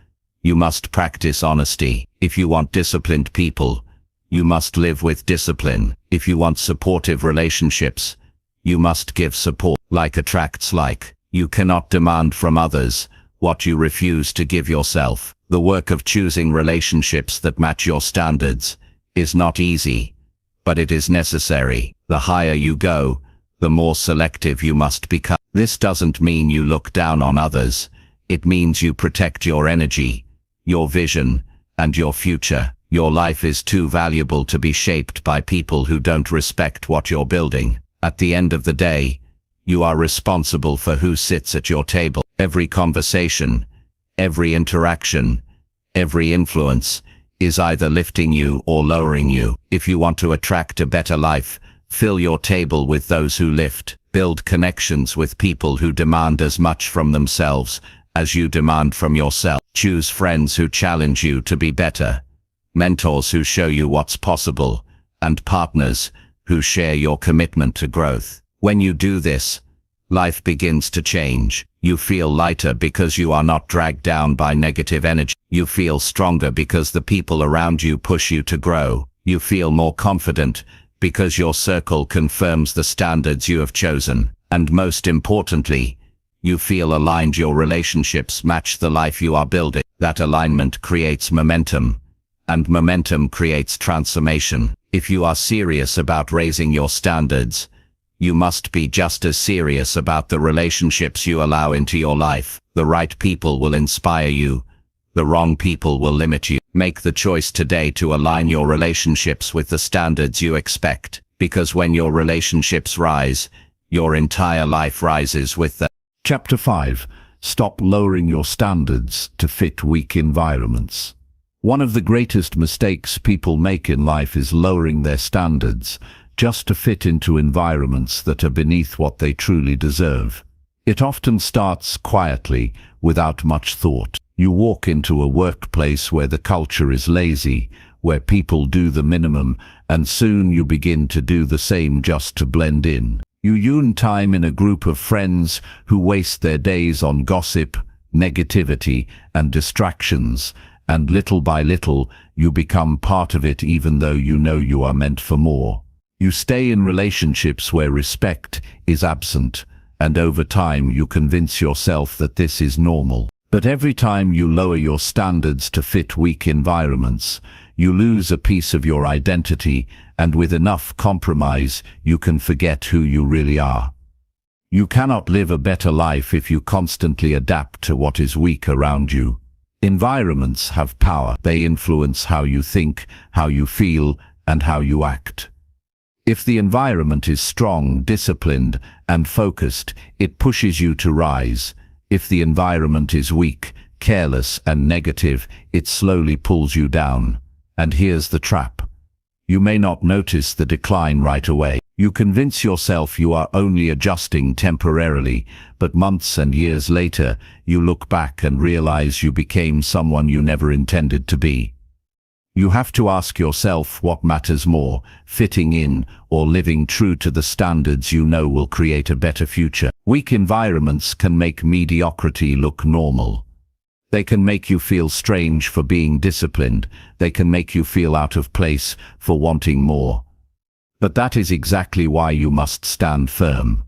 you must practice honesty. If you want disciplined people, you must live with discipline. If you want supportive relationships, you must give support. Like attracts like. You cannot demand from others what you refuse to give yourself. The work of choosing relationships that match your standards is not easy, but it is necessary. The higher you go, the more selective you must become. This doesn't mean you look down on others. It means you protect your energy, your vision, and your future. Your life is too valuable to be shaped by people who don't respect what you're building. At the end of the day, you are responsible for who sits at your table. Every conversation, every interaction, every influence is either lifting you or lowering you. If you want to attract a better life, fill your table with those who lift. Build connections with people who demand as much from themselves as you demand from yourself. Choose friends who challenge you to be better, mentors who show you what's possible, and partners who share your commitment to growth. When you do this, life begins to change. You feel lighter because you are not dragged down by negative energy. You feel stronger because the people around you push you to grow. You feel more confident because your circle confirms the standards you have chosen. And most importantly, you feel aligned. Your relationships match the life you are building. That alignment creates momentum, and momentum creates transformation. If you are serious about raising your standards, you must be just as serious about the relationships you allow into your life. The right people will inspire you. The wrong people will limit you. Make the choice today to align your relationships with the standards you expect, because when your relationships rise, your entire life rises with them. Chapter 5. Stop lowering your standards to fit weak environments. One of the greatest mistakes people make in life is lowering their standards just to fit into environments that are beneath what they truly deserve. It often starts quietly, without much thought. You walk into a workplace where the culture is lazy, where people do the minimum, and soon you begin to do the same just to blend in. You yearn time in a group of friends who waste their days on gossip, negativity, and distractions, and little by little, you become part of it even though you know you are meant for more. You stay in relationships where respect is absent, and over time you convince yourself that this is normal. But every time you lower your standards to fit weak environments, you lose a piece of your identity, and with enough compromise, you can forget who you really are. You cannot live a better life if you constantly adapt to what is weak around you. Environments have power. They influence how you think, how you feel, and how you act. If the environment is strong, disciplined, and focused, it pushes you to rise. If the environment is weak, careless, and negative, it slowly pulls you down. And here's the trap. You may not notice the decline right away. You convince yourself you are only adjusting temporarily, but months and years later, you look back and realize you became someone you never intended to be. You have to ask yourself what matters more, fitting in or living true to the standards you know will create a better future. Weak environments can make mediocrity look normal. They can make you feel strange for being disciplined. They can make you feel out of place for wanting more. But that is exactly why you must stand firm.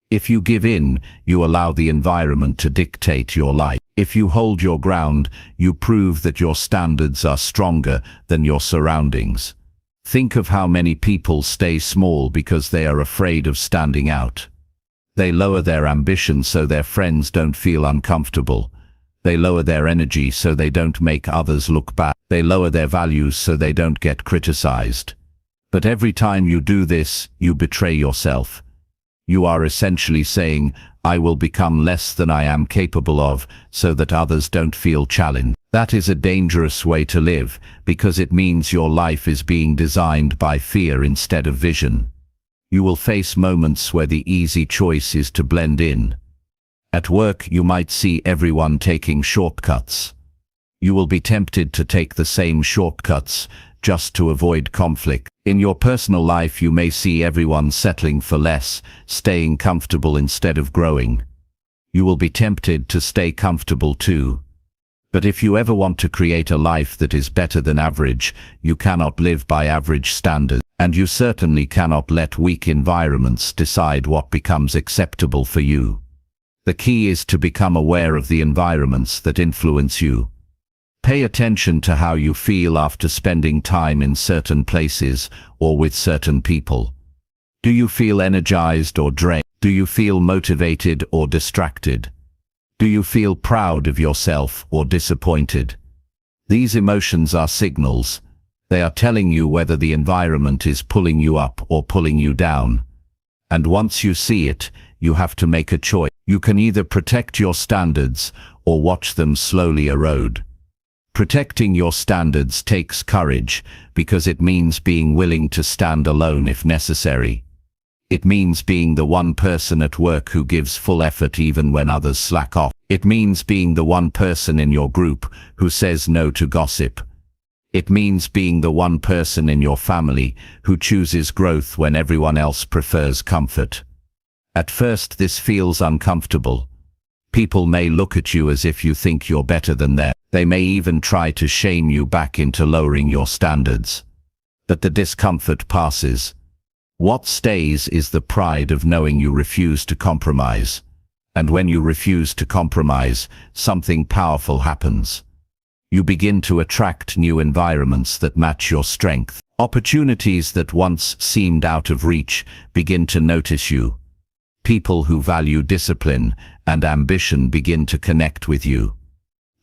If you give in, you allow the environment to dictate your life. If you hold your ground, you prove that your standards are stronger than your surroundings. Think of how many people stay small because they are afraid of standing out. They lower their ambition so their friends don't feel uncomfortable. They lower their energy so they don't make others look bad. They lower their values so they don't get criticized. But every time you do this, you betray yourself. You are essentially saying, I will become less than I am capable of, so that others don't feel challenged. That is a dangerous way to live, because it means your life is being designed by fear instead of vision. You will face moments where the easy choice is to blend in. At work, you might see everyone taking shortcuts. You will be tempted to take the same shortcuts just to avoid conflict. In your personal life, you may see everyone settling for less, staying comfortable instead of growing. You will be tempted to stay comfortable too. But if you ever want to create a life that is better than average, you cannot live by average standards, and you certainly cannot let weak environments decide what becomes acceptable for you. The key is to become aware of the environments that influence you. Pay attention to how you feel after spending time in certain places or with certain people. Do you feel energized or drained? Do you feel motivated or distracted? Do you feel proud of yourself or disappointed? These emotions are signals. They are telling you whether the environment is pulling you up or pulling you down. And once you see it, you have to make a choice. You can either protect your standards or watch them slowly erode. Protecting your standards takes courage, because it means being willing to stand alone if necessary. It means being the one person at work who gives full effort even when others slack off. It means being the one person in your group who says no to gossip. It means being the one person in your family who chooses growth when everyone else prefers comfort. At first, this feels uncomfortable. People may look at you as if you think you're better than them. They may even try to shame you back into lowering your standards. But the discomfort passes. What stays is the pride of knowing you refuse to compromise. And when you refuse to compromise, something powerful happens. You begin to attract new environments that match your strength. Opportunities that once seemed out of reach begin to notice you. People who value discipline and ambition begin to connect with you.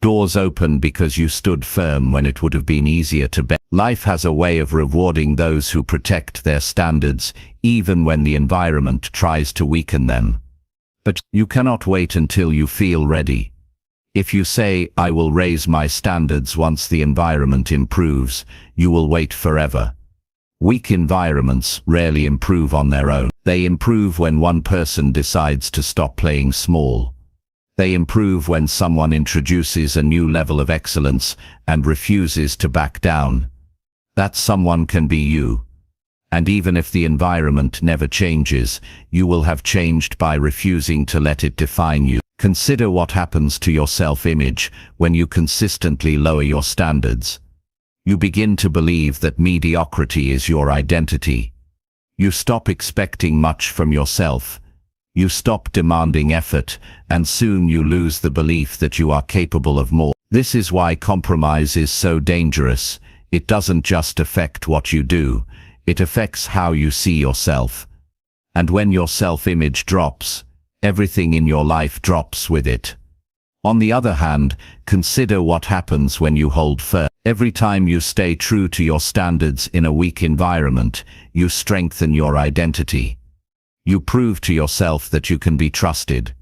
Doors open because you stood firm when it would have been easier to bend. Life has a way of rewarding those who protect their standards, even when the environment tries to weaken them. But you cannot wait until you feel ready. If you say, I will raise my standards once the environment improves, you will wait forever. Weak environments rarely improve on their own. They improve when one person decides to stop playing small. They improve when someone introduces a new level of excellence and refuses to back down. That someone can be you. And even if the environment never changes, you will have changed by refusing to let it define you. Consider what happens to your self-image when you consistently lower your standards. You begin to believe that mediocrity is your identity. You stop expecting much from yourself. You stop demanding effort, and soon you lose the belief that you are capable of more. This is why compromise is so dangerous. It doesn't just affect what you do, it affects how you see yourself. And when your self-image drops, everything in your life drops with it. On the other hand, consider what happens when you hold firm. Every time you stay true to your standards in a weak environment, you strengthen your identity. You prove to yourself that you can be trusted.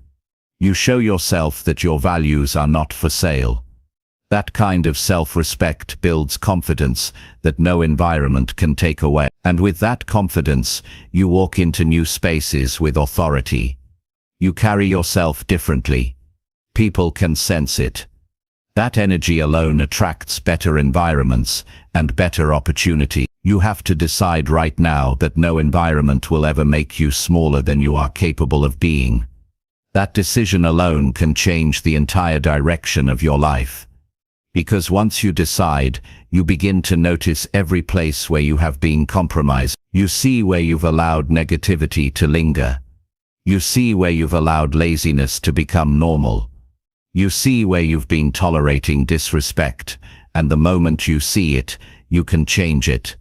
You show yourself that your values are not for sale. That kind of self-respect builds confidence that no environment can take away. And with that confidence, you walk into new spaces with authority. You carry yourself differently. People can sense it. That energy alone attracts better environments and better opportunity. You have to decide right now that no environment will ever make you smaller than you are capable of being. That decision alone can change the entire direction of your life. Because once you decide, you begin to notice every place where you have been compromised. You see where you've allowed negativity to linger. You see where you've allowed laziness to become normal. You see where you've been tolerating disrespect, and the moment you see it, you can change it.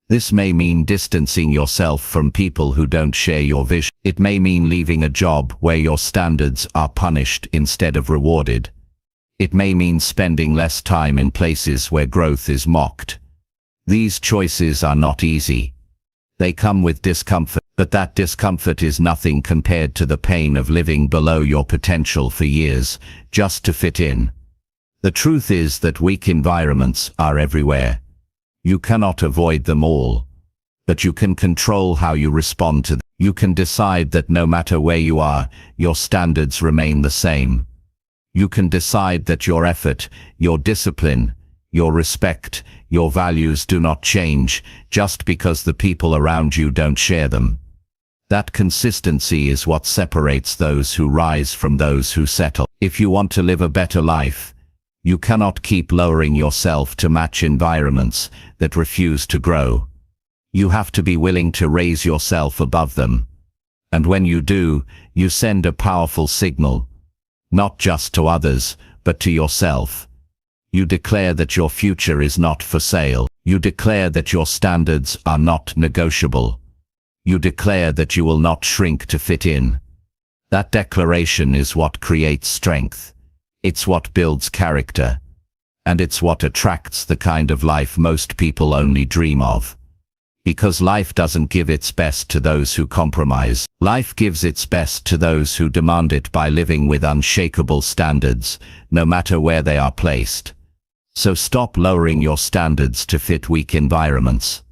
This may mean distancing yourself from people who don't share your vision. It may mean leaving a job where your standards are punished instead of rewarded. It may mean spending less time in places where growth is mocked. These choices are not easy. They come with discomfort, but that discomfort is nothing compared to the pain of living below your potential for years, just to fit in. The truth is that weak environments are everywhere. You cannot avoid them all, but you can control how you respond to them. You can decide that no matter where you are, your standards remain the same. You can decide that your effort, your discipline, your respect, your values do not change just because the people around you don't share them. That consistency is what separates those who rise from those who settle. If you want to live a better life, you cannot keep lowering yourself to match environments that refuse to grow. You have to be willing to raise yourself above them. And when you do, you send a powerful signal, not just to others, but to yourself. You declare that your future is not for sale. You declare that your standards are not negotiable. You declare that you will not shrink to fit in. That declaration is what creates strength. It's what builds character. And it's what attracts the kind of life most people only dream of. Because life doesn't give its best to those who compromise. Life gives its best to those who demand it by living with unshakable standards, no matter where they are placed. So stop lowering your standards to fit weak environments.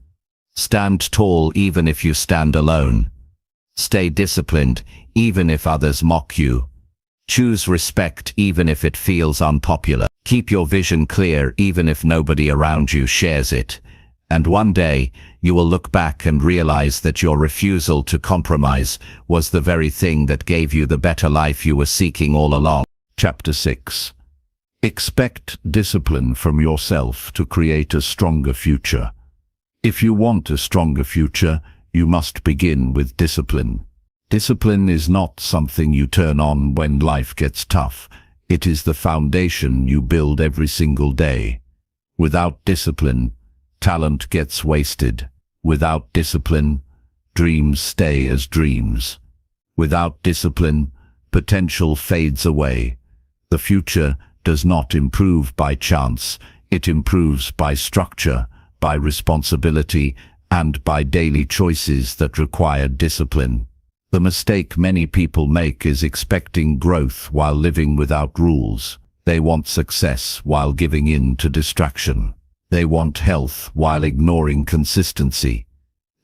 Stand tall even if you stand alone. Stay disciplined even if others mock you. Choose respect even if it feels unpopular. Keep your vision clear even if nobody around you shares it. And one day, you will look back and realize that your refusal to compromise was the very thing that gave you the better life you were seeking all along. Chapter 6. Expect discipline from yourself to create a stronger future. If you want a stronger future, you must begin with discipline. Discipline is not something you turn on when life gets tough. It is the foundation you build every single day. Without discipline, talent gets wasted. Without discipline, dreams stay as dreams. Without discipline, potential fades away. The future does not improve by chance. It improves by structure, by responsibility, and by daily choices that require discipline. The mistake many people make is expecting growth while living without rules. They want success while giving in to distraction. They want health while ignoring consistency.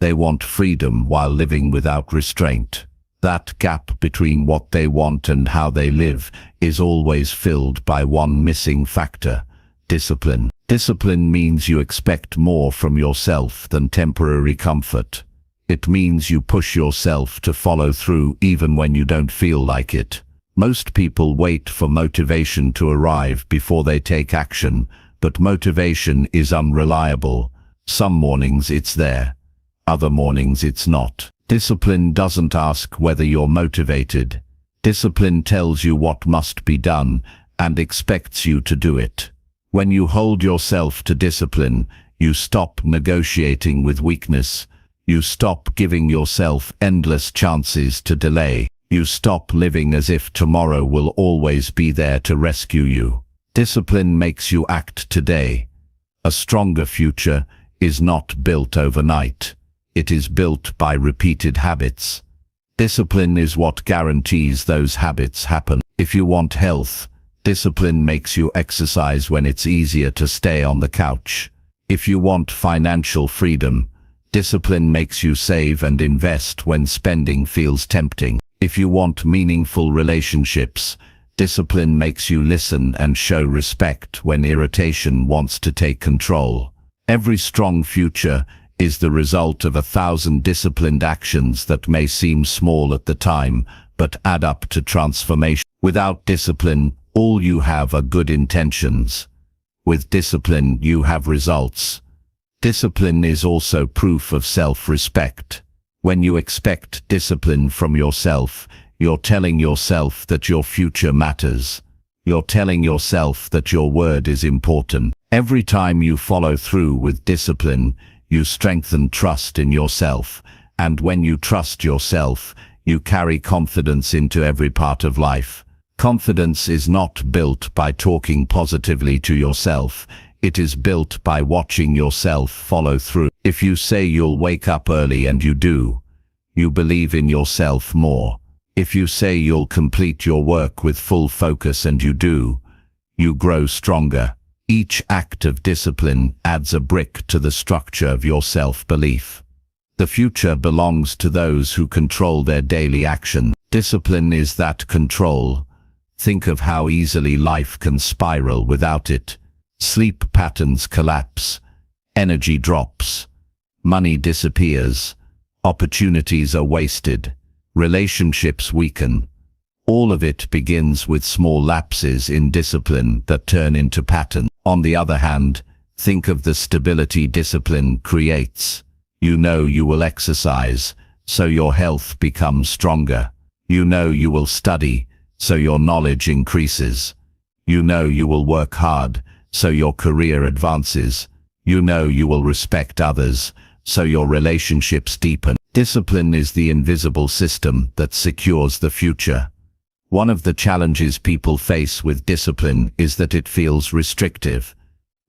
They want freedom while living without restraint. That gap between what they want and how they live is always filled by one missing factor: discipline. Discipline means you expect more from yourself than temporary comfort. It means you push yourself to follow through even when you don't feel like it. Most people wait for motivation to arrive before they take action, but motivation is unreliable. Some mornings it's there, other mornings it's not. Discipline doesn't ask whether you're motivated. Discipline tells you what must be done and expects you to do it. When you hold yourself to discipline, you stop negotiating with weakness. You stop giving yourself endless chances to delay. You stop living as if tomorrow will always be there to rescue you. Discipline makes you act today. A stronger future is not built overnight. It is built by repeated habits. Discipline is what guarantees those habits happen. If you want health, discipline makes you exercise when it's easier to stay on the couch. If you want financial freedom, discipline makes you save and invest when spending feels tempting. If you want meaningful relationships, discipline makes you listen and show respect when irritation wants to take control. Every strong future is the result of 1,000 disciplined actions that may seem small at the time, but add up to transformation. Without discipline, all you have are good intentions. With discipline, you have results. Discipline is also proof of self-respect. When you expect discipline from yourself, you're telling yourself that your future matters. You're telling yourself that your word is important. Every time you follow through with discipline, you strengthen trust in yourself. And when you trust yourself, you carry confidence into every part of life. Confidence is not built by talking positively to yourself. It is built by watching yourself follow through. If you say you'll wake up early and you do, you believe in yourself more. If you say you'll complete your work with full focus and you do, you grow stronger. Each act of discipline adds a brick to the structure of your self-belief. The future belongs to those who control their daily action. Discipline is that control. Think of how easily life can spiral without it. Sleep patterns collapse, energy drops, money disappears, opportunities are wasted, relationships weaken. All of it begins with small lapses in discipline that turn into patterns. On the other hand, think of the stability discipline creates. You know you will exercise, so your health becomes stronger. You know you will study, so your knowledge increases. You know you will work hard, so your career advances. You know you will respect others, so your relationships deepen. Discipline is the invisible system that secures the future. One of the challenges people face with discipline is that it feels restrictive.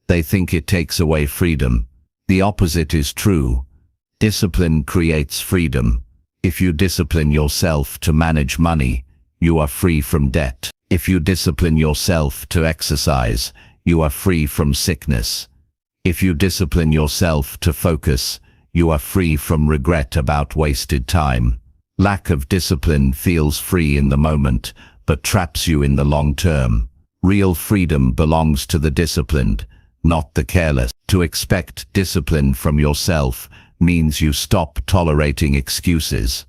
They think it takes away freedom. The opposite is true. Discipline creates freedom. If you discipline yourself to manage money, you are free from debt. If you discipline yourself to exercise, you are free from sickness. If you discipline yourself to focus, you are free from regret about wasted time. Lack of discipline feels free in the moment, but traps you in the long term. Real freedom belongs to the disciplined, not the careless. To expect discipline from yourself means you stop tolerating excuses.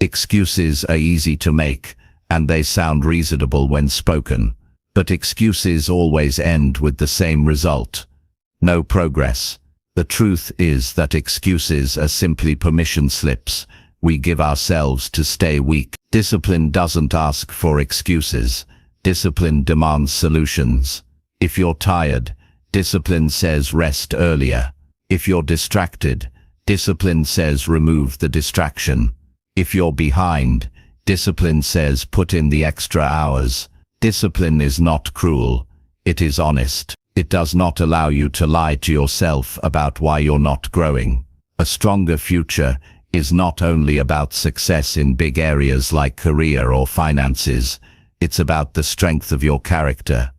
Excuses are easy to make, and they sound reasonable when spoken. But excuses always end with the same result: no progress. The truth is that excuses are simply permission slips we give ourselves to stay weak. Discipline doesn't ask for excuses. Discipline demands solutions. If you're tired, discipline says rest earlier. If you're distracted, discipline says remove the distraction. If you're behind, discipline says put in the extra hours. Discipline is not cruel. It is honest. It does not allow you to lie to yourself about why you're not growing. A stronger future is not only about success in big areas like career or finances. It's about the strength of your character.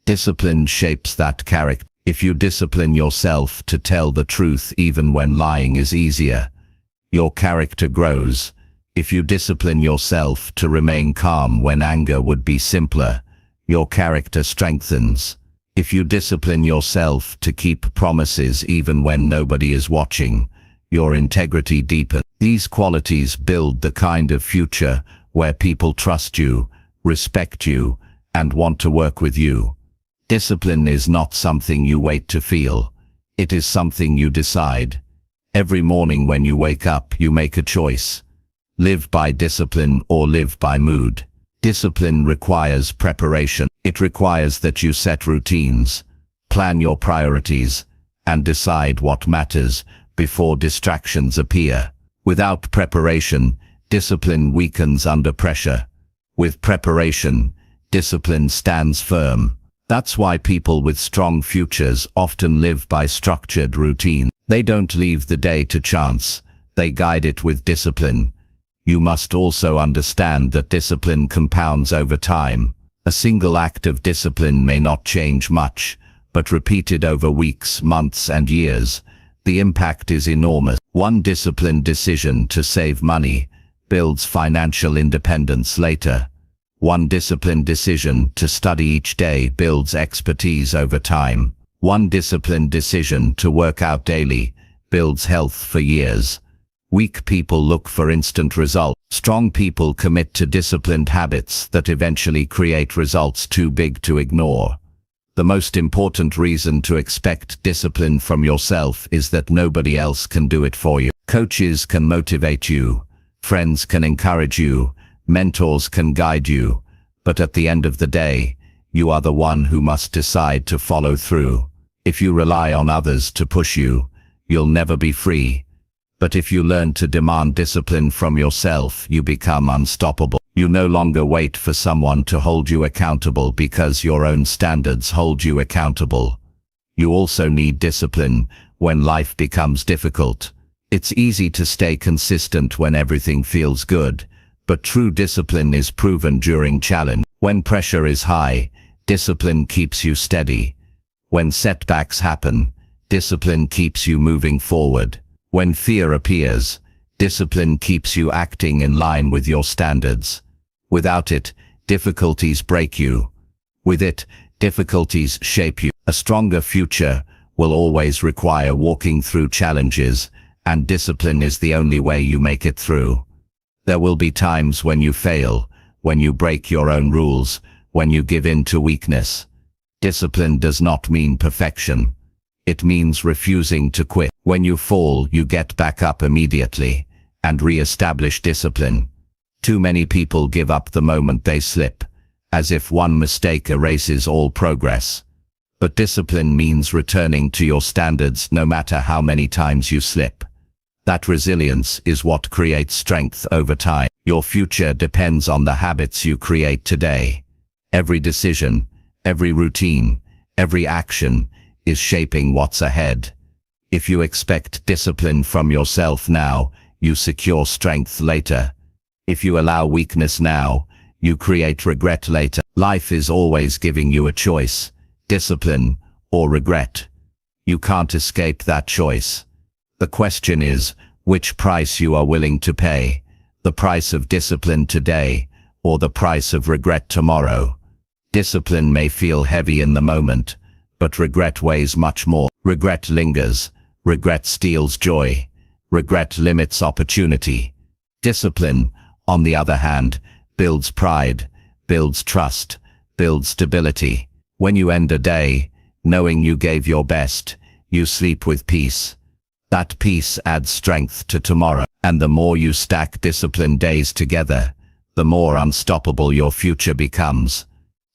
Discipline shapes that character. If you discipline yourself to tell the truth even when lying is easier, your character grows. If you discipline yourself to remain calm when anger would be simpler, your character strengthens. If you discipline yourself to keep promises even when nobody is watching, your integrity deepens. These qualities build the kind of future where people trust you, respect you, and want to work with you. Discipline is not something you wait to feel. It is something you decide. Every morning when you wake up, you make a choice. Live by discipline or live by mood. Discipline requires preparation. It requires that you set routines, plan your priorities, and decide what matters before distractions appear. Without preparation, discipline weakens under pressure. With preparation, discipline stands firm. That's why people with strong futures often live by structured routine. They don't leave the day to chance. They guide it with discipline. You must also understand that discipline compounds over time. A single act of discipline may not change much, but repeated over weeks, months, and years, the impact is enormous. One disciplined decision to save money builds financial independence later. One disciplined decision to study each day builds expertise over time. One disciplined decision to work out daily builds health for years. Weak people look for instant results. Strong people commit to disciplined habits that eventually create results too big to ignore. The most important reason to expect discipline from yourself is that nobody else can do it for you. Coaches can motivate you, friends can encourage you, mentors can guide you, but at the end of the day, you are the one who must decide to follow through. If you rely on others to push you, you'll never be free. But if you learn to demand discipline from yourself, you become unstoppable. You no longer wait for someone to hold you accountable because your own standards hold you accountable. You also need discipline when life becomes difficult. It's easy to stay consistent when everything feels good, but true discipline is proven during challenge. When pressure is high, discipline keeps you steady. When setbacks happen, discipline keeps you moving forward. When fear appears, discipline keeps you acting in line with your standards. Without it, difficulties break you. With it, difficulties shape you. A stronger future will always require walking through challenges, and discipline is the only way you make it through. There will be times when you fail, when you break your own rules, when you give in to weakness. Discipline does not mean perfection. It means refusing to quit. When you fall, you get back up immediately and re-establish discipline. Too many people give up the moment they slip, as if one mistake erases all progress. But discipline means returning to your standards no matter how many times you slip. That resilience is what creates strength over time. Your future depends on the habits you create today. Every decision, every routine, every action is shaping what's ahead. If you expect discipline from yourself now, you secure strength later. If you allow weakness now, you create regret later. Life is always giving you a choice, discipline or regret. You can't escape that choice. The question is, which price you are willing to pay, the price of discipline today, or the price of regret tomorrow. Discipline may feel heavy in the moment, but regret weighs much more. Regret lingers, regret steals joy, regret limits opportunity. Discipline, on the other hand, builds pride, builds trust, builds stability. When you end a day, knowing you gave your best, you sleep with peace. That peace adds strength to tomorrow, and the more you stack disciplined days together, the more unstoppable your future becomes.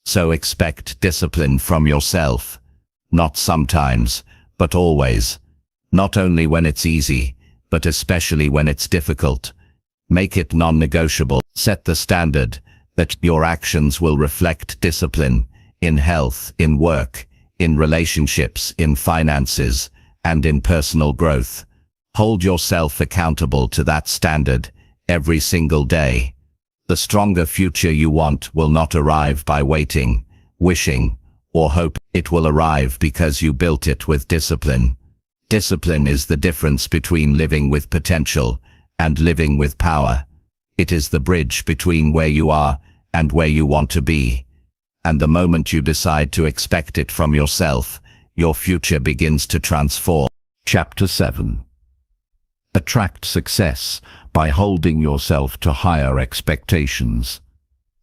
So expect discipline from yourself. Not sometimes, but always. Not only when it's easy, but especially when it's difficult. Make it non-negotiable. Set the standard that your actions will reflect discipline in health, in work, in relationships, in finances, and in personal growth. Hold yourself accountable to that standard every single day. The stronger future you want will not arrive by waiting, wishing, or hope. It will arrive because you built it with discipline. Discipline is the difference between living with potential and living with power. It is the bridge between where you are and where you want to be. And the moment you decide to expect it from yourself, your future begins to transform. Chapter 7. Attract success by holding yourself to higher expectations.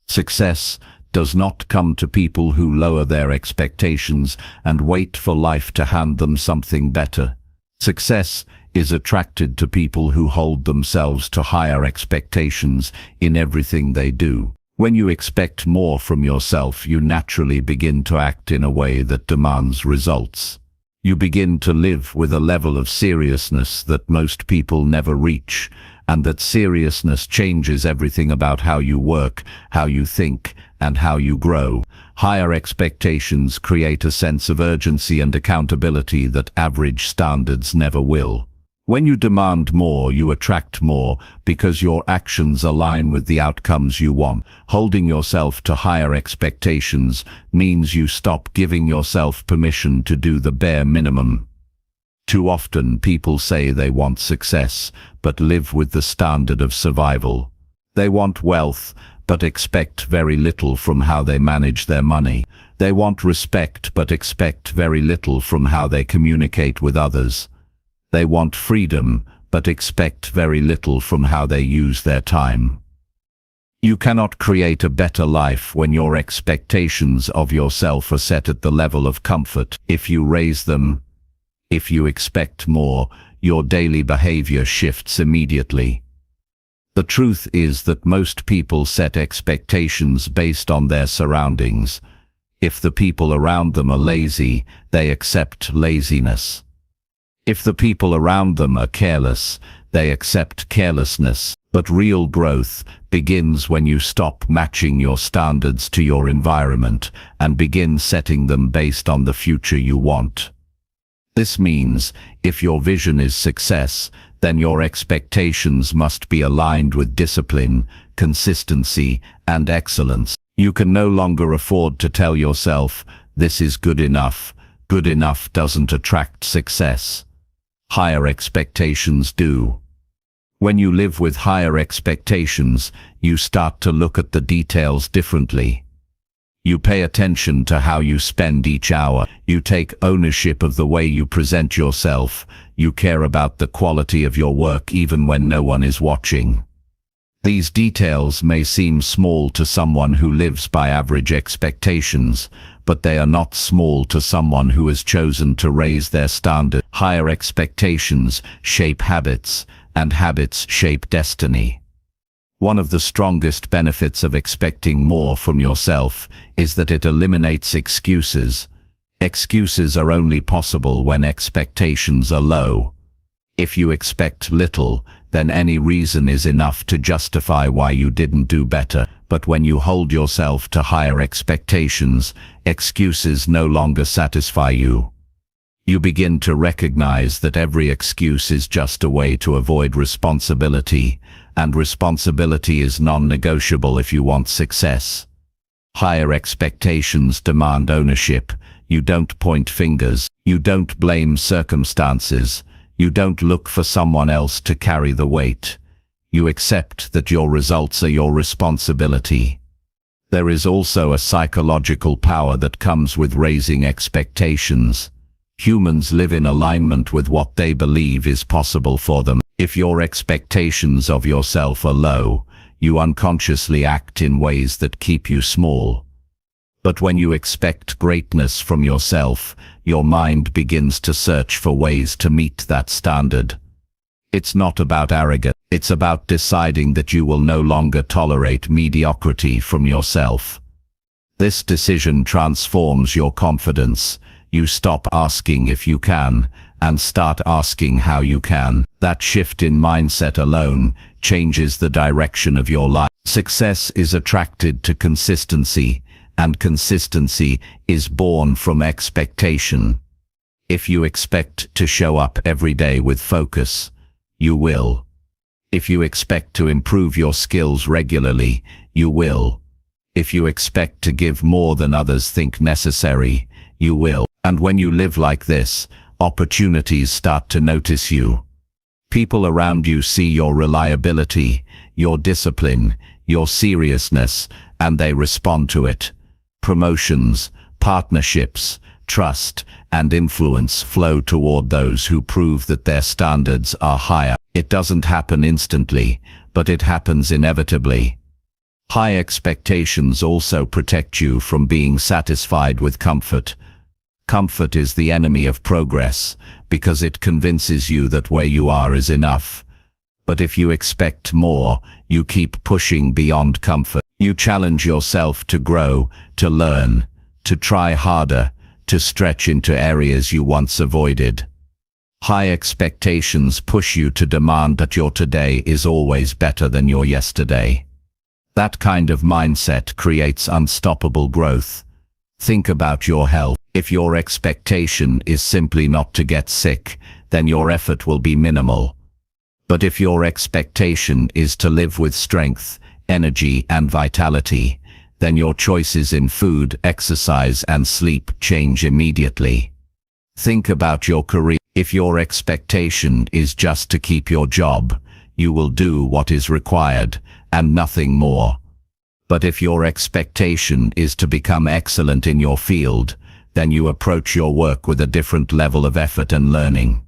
Success does not come to people who lower their expectations and wait for life to hand them something better. Success is attracted to people who hold themselves to higher expectations in everything they do. When you expect more from yourself, you naturally begin to act in a way that demands results. You begin to live with a level of seriousness that most people never reach, and that seriousness changes everything about how you work, how you think, and how you grow. Higher expectations create a sense of urgency and accountability that average standards never will. When you demand more, you attract more because your actions align with the outcomes you want. Holding yourself to higher expectations means you stop giving yourself permission to do the bare minimum. Too often people say they want success, but live with the standard of survival. They want wealth, but expect very little from how they manage their money. They want respect, but expect very little from how they communicate with others. They want freedom, but expect very little from how they use their time. You cannot create a better life when your expectations of yourself are set at the level of comfort. If you raise them, if you expect more, your daily behavior shifts immediately. The truth is that most people set expectations based on their surroundings. If the people around them are lazy, they accept laziness. If the people around them are careless, they accept carelessness. But real growth begins when you stop matching your standards to your environment and begin setting them based on the future you want. This means, if your vision is success, then your expectations must be aligned with discipline, consistency, and excellence. You can no longer afford to tell yourself, "This is good enough." Good enough doesn't attract success. Higher expectations do. When you live with higher expectations, you start to look at the details differently. You pay attention to how you spend each hour. You take ownership of the way you present yourself. You care about the quality of your work even when no one is watching. These details may seem small to someone who lives by average expectations, but they are not small to someone who has chosen to raise their standard. Higher expectations shape habits, and habits shape destiny. One of the strongest benefits of expecting more from yourself is that it eliminates excuses. Excuses are only possible when expectations are low. If you expect little, then any reason is enough to justify why you didn't do better. But when you hold yourself to higher expectations, excuses no longer satisfy you. You begin to recognize that every excuse is just a way to avoid responsibility, and responsibility is non-negotiable if you want success. Higher expectations demand ownership. You don't point fingers. You don't blame circumstances. You don't look for someone else to carry the weight. You accept that your results are your responsibility. There is also a psychological power that comes with raising expectations. Humans live in alignment with what they believe is possible for them. If your expectations of yourself are low, you unconsciously act in ways that keep you small. But when you expect greatness from yourself, your mind begins to search for ways to meet that standard. It's not about arrogance. It's about deciding that you will no longer tolerate mediocrity from yourself. This decision transforms your confidence. You stop asking if you can, and start asking how you can. That shift in mindset alone changes the direction of your life. Success is attracted to consistency, and consistency is born from expectation. If you expect to show up every day with focus, you will. If you expect to improve your skills regularly, you will. If you expect to give more than others think necessary, you will. And when you live like this, opportunities start to notice you. People around you see your reliability, your discipline, your seriousness, and they respond to it. Promotions, partnerships, trust, and influence flow toward those who prove that their standards are higher. It doesn't happen instantly, but it happens inevitably. High expectations also protect you from being satisfied with comfort. Comfort is the enemy of progress, because it convinces you that where you are is enough. But if you expect more, you keep pushing beyond comfort. You challenge yourself to grow, to learn, to try harder, to stretch into areas you once avoided. High expectations push you to demand that your today is always better than your yesterday. That kind of mindset creates unstoppable growth. Think about your health. If your expectation is simply not to get sick, then your effort will be minimal. But if your expectation is to live with strength, energy, and vitality, then your choices in food, exercise, and sleep change immediately. Think about your career. If your expectation is just to keep your job, you will do what is required, and nothing more. But if your expectation is to become excellent in your field, then you approach your work with a different level of effort and learning.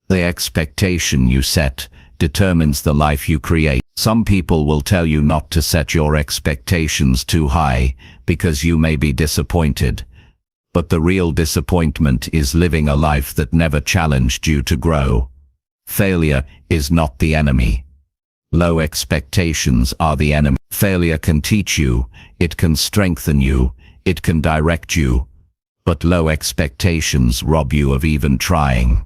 The expectation you set determines the life you create. Some people will tell you not to set your expectations too high because you may be disappointed. But the real disappointment is living a life that never challenged you to grow. Failure is not the enemy. Low expectations are the enemy. Failure can teach you, it can strengthen you, it can direct you, but low expectations rob you of even trying.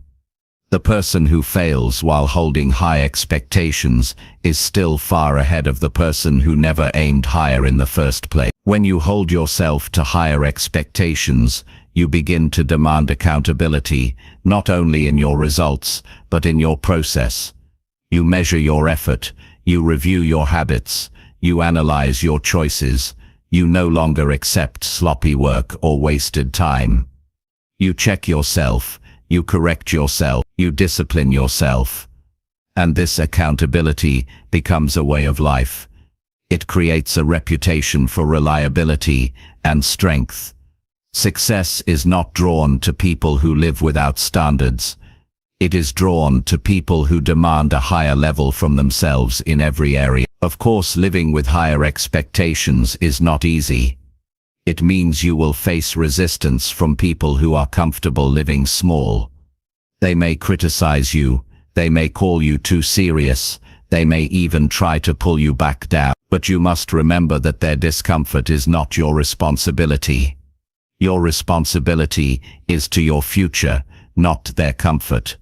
The person who fails while holding high expectations is still far ahead of the person who never aimed higher in the first place. When you hold yourself to higher expectations, you begin to demand accountability, not only in your results, but in your process. You measure your effort, you review your habits, you analyze your choices, you no longer accept sloppy work or wasted time. You check yourself, you correct yourself, you discipline yourself. And this accountability becomes a way of life. It creates a reputation for reliability and strength. Success is not drawn to people who live without standards. It is drawn to people who demand a higher level from themselves in every area. Of course, living with higher expectations is not easy. It means you will face resistance from people who are comfortable living small. They may criticize you, they may call you too serious, they may even try to pull you back down. But you must remember that their discomfort is not your responsibility. Your responsibility is to your future, not their comfort.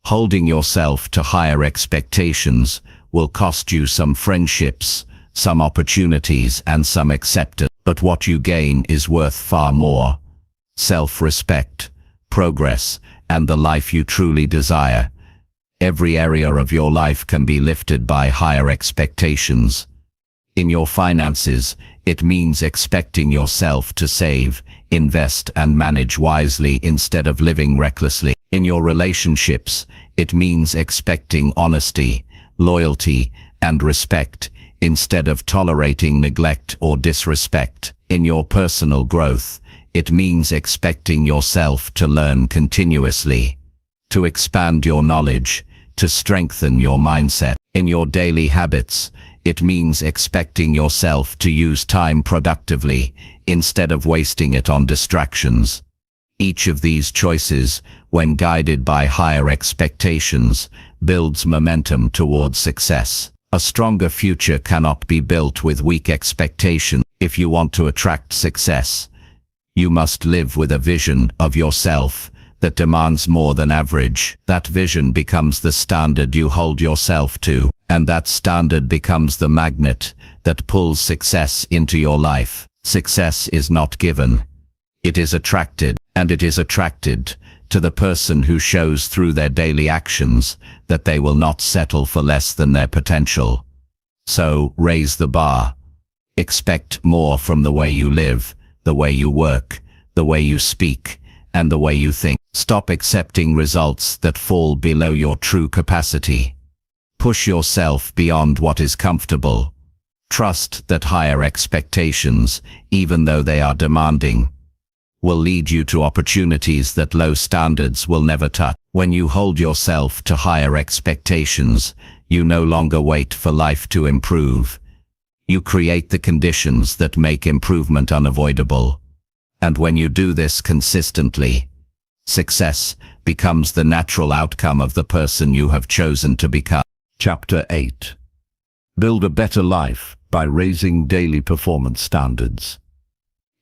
Holding yourself to higher expectations will cost you some friendships, some opportunities, and some acceptance. But what you gain is worth far more. Self-respect, progress, and the life you truly desire. Every area of your life can be lifted by higher expectations. In your finances, it means expecting yourself to save, invest, and manage wisely instead of living recklessly. In your relationships, it means expecting honesty, loyalty, and respect instead of tolerating neglect or disrespect. In your personal growth, it means expecting yourself to learn continuously, to expand your knowledge, to strengthen your mindset. In your daily habits, it means expecting yourself to use time productively instead of wasting it on distractions. Each of these choices, when guided by higher expectations, builds momentum towards success. A stronger future cannot be built with weak expectations. If you want to attract success, you must live with a vision of yourself that demands more than average. That vision becomes the standard you hold yourself to, and that standard becomes the magnet that pulls success into your life. Success is not given. It is attracted, and it is attracted to the person who shows through their daily actions that they will not settle for less than their potential. So, raise the bar. Expect more from the way you live, the way you work, the way you speak, and the way you think. Stop accepting results that fall below your true capacity. Push yourself beyond what is comfortable. Trust that higher expectations, even though they are demanding, will lead you to opportunities that low standards will never touch. When you hold yourself to higher expectations, you no longer wait for life to improve. You create the conditions that make improvement unavoidable. And when you do this consistently, success becomes the natural outcome of the person you have chosen to become. Chapter 8. Build a better life by raising daily performance standards.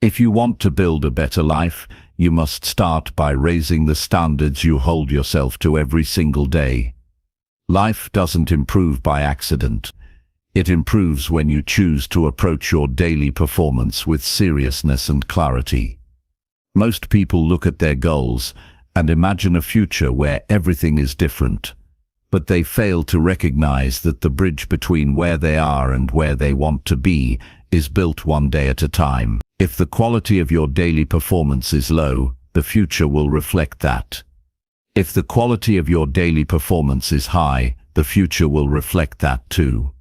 If you want to build a better life, you must start by raising the standards you hold yourself to every single day. Life doesn't improve by accident. It improves when you choose to approach your daily performance with seriousness and clarity. Most people look at their goals and imagine a future where everything is different, but they fail to recognize that the bridge between where they are and where they want to be is built one day at a time. If the quality of your daily performance is low, the future will reflect that. If the quality of your daily performance is high, the future will reflect that too.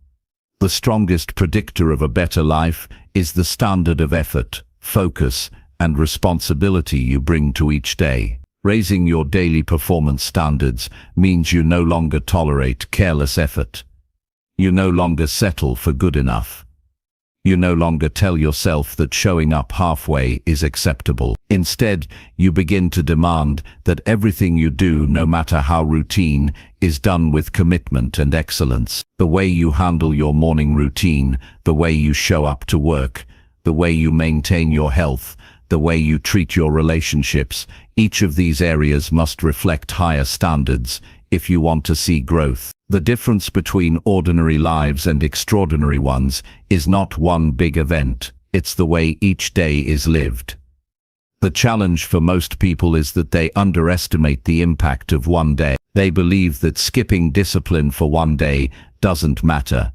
The strongest predictor of a better life is the standard of effort, focus, and responsibility you bring to each day. Raising your daily performance standards means you no longer tolerate careless effort. You no longer settle for good enough. You no longer tell yourself that showing up halfway is acceptable. Instead, you begin to demand that everything you do, no matter how routine, is done with commitment and excellence. The way you handle your morning routine, the way you show up to work, the way you maintain your health, the way you treat your relationships, each of these areas must reflect higher standards if you want to see growth. The difference between ordinary lives and extraordinary ones is not one big event, it's the way each day is lived. The challenge for most people is that they underestimate the impact of one day. They believe that skipping discipline for one day doesn't matter,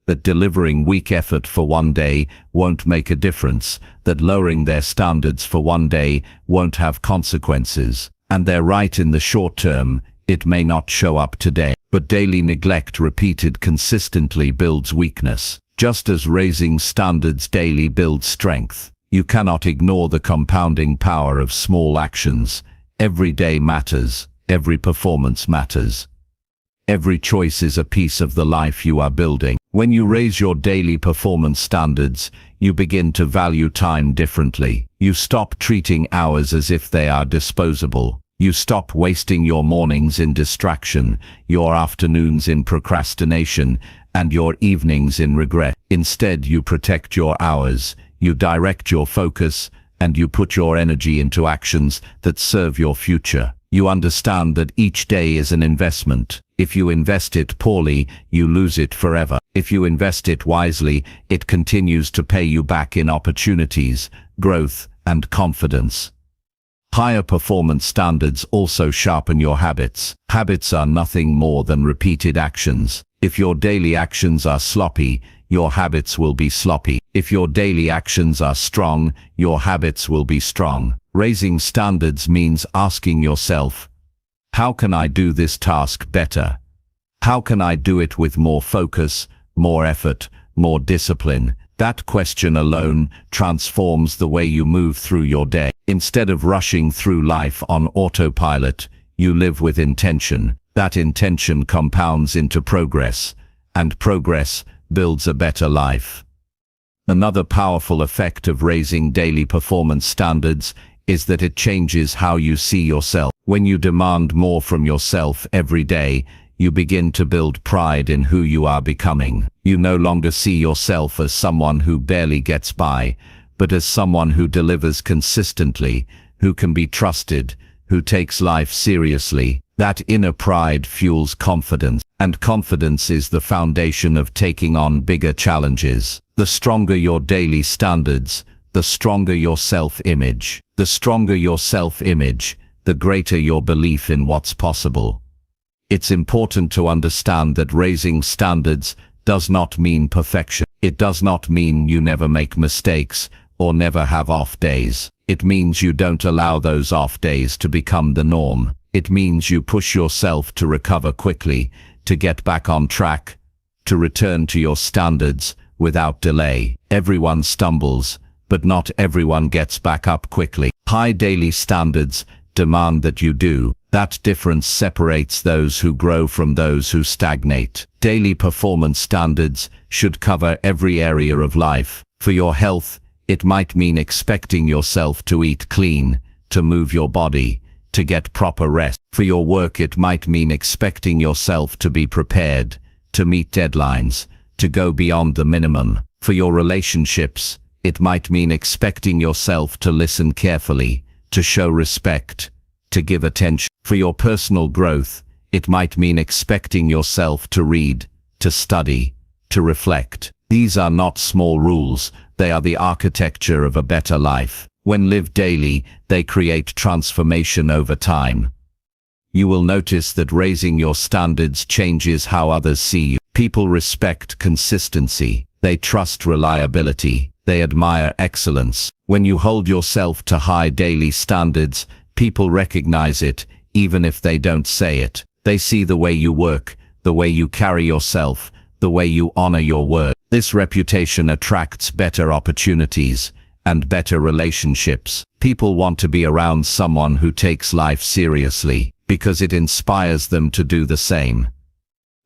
that delivering weak effort for one day won't make a difference, that lowering their standards for one day won't have consequences. And they're right in the short term. It may not show up today, but daily neglect repeated consistently builds weakness. Just as raising standards daily builds strength, you cannot ignore the compounding power of small actions. Every day matters, every performance matters. Every choice is a piece of the life you are building. When you raise your daily performance standards, you begin to value time differently. You stop treating hours as if they are disposable. You stop wasting your mornings in distraction, your afternoons in procrastination, and your evenings in regret. Instead, you protect your hours, you direct your focus, and you put your energy into actions that serve your future. You understand that each day is an investment. If you invest it poorly, you lose it forever. If you invest it wisely, it continues to pay you back in opportunities, growth, and confidence. Higher performance standards also sharpen your habits. Habits are nothing more than repeated actions. If your daily actions are sloppy, your habits will be sloppy. If your daily actions are strong, your habits will be strong. Raising standards means asking yourself, how can I do this task better? How can I do it with more focus, more effort, more discipline? That question alone transforms the way you move through your day. Instead of rushing through life on autopilot, you live with intention. That intention compounds into progress, and progress builds a better life. Another powerful effect of raising daily performance standards is that it changes how you see yourself. When you demand more from yourself every day, you begin to build pride in who you are becoming. You no longer see yourself as someone who barely gets by, but as someone who delivers consistently, who can be trusted, who takes life seriously. That inner pride fuels confidence, and confidence is the foundation of taking on bigger challenges. The stronger your daily standards, the stronger your self-image. The stronger your self-image, the greater your belief in what's possible. It's important to understand that raising standards does not mean perfection. It does not mean you never make mistakes or never have off days. It means you don't allow those off days to become the norm. It means you push yourself to recover quickly, to get back on track, to return to your standards without delay. Everyone stumbles, but not everyone gets back up quickly. High daily standards demand that you do. That difference separates those who grow from those who stagnate. Daily performance standards should cover every area of life. For your health, it might mean expecting yourself to eat clean, to move your body, to get proper rest. For your work, it might mean expecting yourself to be prepared, to meet deadlines, to go beyond the minimum. For your relationships, it might mean expecting yourself to listen carefully, to show respect, to give attention. For your personal growth, it might mean expecting yourself to read, to study, to reflect. These are not small rules, they are the architecture of a better life. When lived daily, they create transformation over time. You will notice that raising your standards changes how others see you. People respect consistency. They trust reliability. They admire excellence. When you hold yourself to high daily standards, people recognize it, even if they don't say it. They see the way you work, the way you carry yourself, the way you honor your word. This reputation attracts better opportunities and better relationships. People want to be around someone who takes life seriously, because it inspires them to do the same.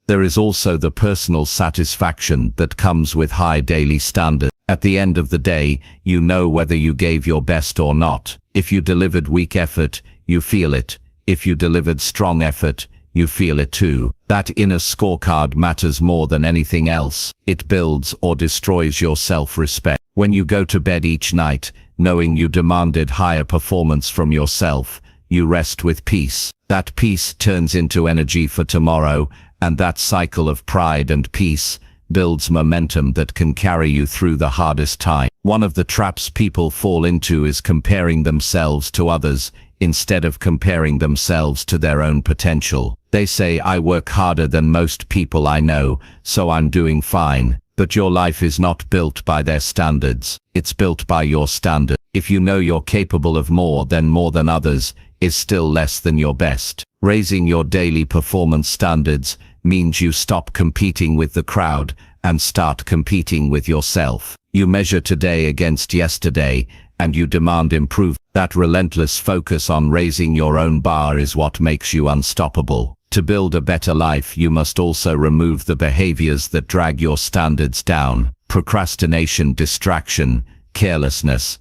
There is also the personal satisfaction that comes with high daily standards. At the end of the day, you know whether you gave your best or not. If you delivered weak effort, you feel it. If you delivered strong effort, you feel it too. That inner scorecard matters more than anything else. It builds or destroys your self-respect. When you go to bed each night, knowing you demanded higher performance from yourself, you rest with peace. That peace turns into energy for tomorrow, and that cycle of pride and peace builds momentum that can carry you through the hardest time. One of the traps people fall into is comparing themselves to others instead of comparing themselves to their own potential. They say, I work harder than most people I know, so I'm doing fine. But your life is not built by their standards. It's built by your standard. If you know you're capable of more than others is still less than your best. Raising your daily performance standards means you stop competing with the crowd and start competing with yourself. You measure today against yesterday, and you demand improvement. That relentless focus on raising your own bar is what makes you unstoppable. To build a better life, you must also remove the behaviors that drag your standards down. Procrastination, distraction, carelessness.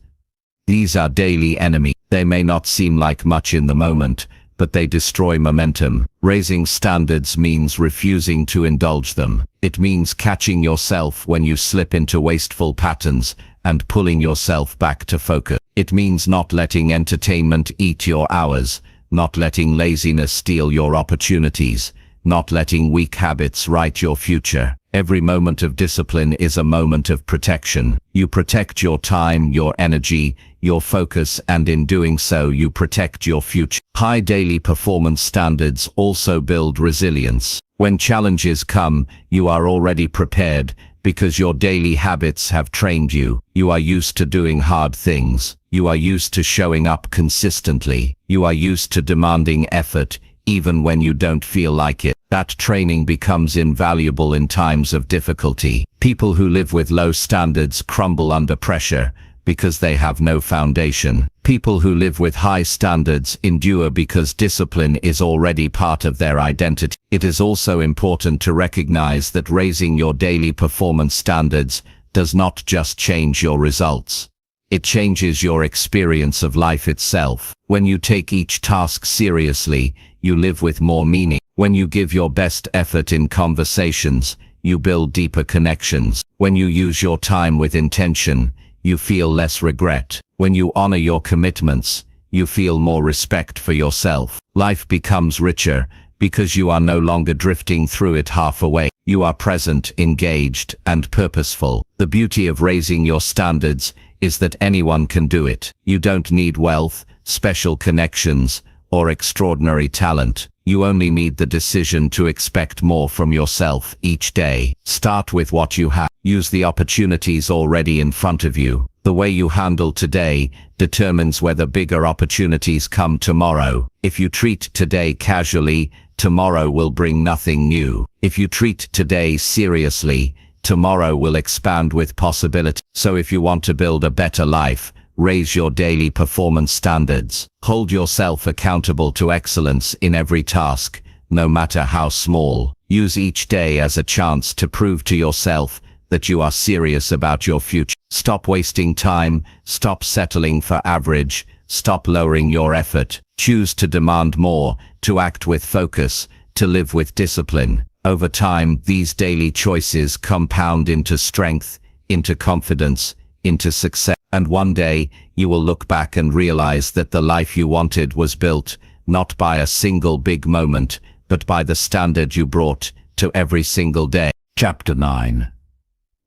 These are daily enemies. They may not seem like much in the moment, but they destroy momentum. Raising standards means refusing to indulge them. It means catching yourself when you slip into wasteful patterns and pulling yourself back to focus. It means not letting entertainment eat your hours, not letting laziness steal your opportunities, not letting weak habits write your future. Every moment of discipline is a moment of protection. You protect your time, your energy, your focus, and in doing so you protect your future. High daily performance standards also build resilience. When challenges come, you are already prepared because your daily habits have trained you. You are used to doing hard things. You are used to showing up consistently. You are used to demanding effort, even when you don't feel like it. That training becomes invaluable in times of difficulty. People who live with low standards crumble under pressure because they have no foundation. People who live with high standards endure because discipline is already part of their identity. It is also important to recognize that raising your daily performance standards does not just change your results. It changes your experience of life itself. When you take each task seriously, you live with more meaning. When you give your best effort in conversations, you build deeper connections. When you use your time with intention, you feel less regret. When you honor your commitments, you feel more respect for yourself. Life becomes richer because you are no longer drifting through it half away. You are present, engaged, and purposeful. The beauty of raising your standards is that anyone can do it. You don't need wealth, special connections, or extraordinary talent. You only need the decision to expect more from yourself each day. Start with what you have. Use the opportunities already in front of you. The way you handle today determines whether bigger opportunities come tomorrow. If you treat today casually, tomorrow will bring nothing new. If you treat today seriously, tomorrow will expand with possibility. So if you want to build a better life, raise your daily performance standards. Hold yourself accountable to excellence in every task, no matter how small. Use each day as a chance to prove to yourself that you are serious about your future. Stop wasting time, stop settling for average, stop lowering your effort. Choose to demand more, to act with focus, to live with discipline. Over time, these daily choices compound into strength, into confidence, into success. And one day, you will look back and realize that the life you wanted was built, not by a single big moment, but by the standard you brought to every single day. Chapter 9.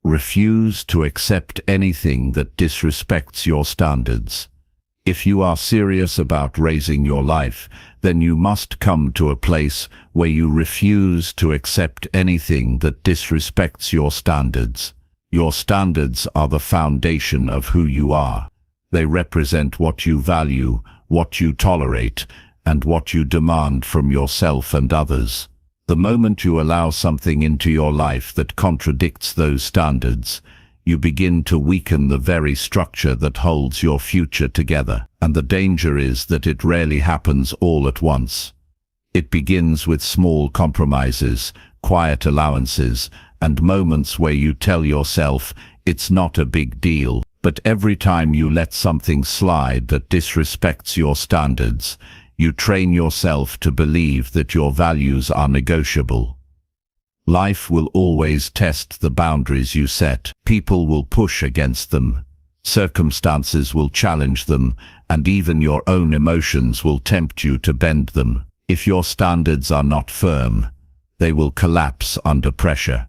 Refuse to accept anything that disrespects your standards. If you are serious about raising your life, then you must come to a place where you refuse to accept anything that disrespects your standards. Your standards are the foundation of who you are. They represent what you value, what you tolerate, and what you demand from yourself and others. The moment you allow something into your life that contradicts those standards, you begin to weaken the very structure that holds your future together. And the danger is that it rarely happens all at once. It begins with small compromises, quiet allowances, and moments where you tell yourself it's not a big deal. But every time you let something slide that disrespects your standards, you train yourself to believe that your values are negotiable. Life will always test the boundaries you set. People will push against them. Circumstances will challenge them, and even your own emotions will tempt you to bend them. If your standards are not firm, they will collapse under pressure.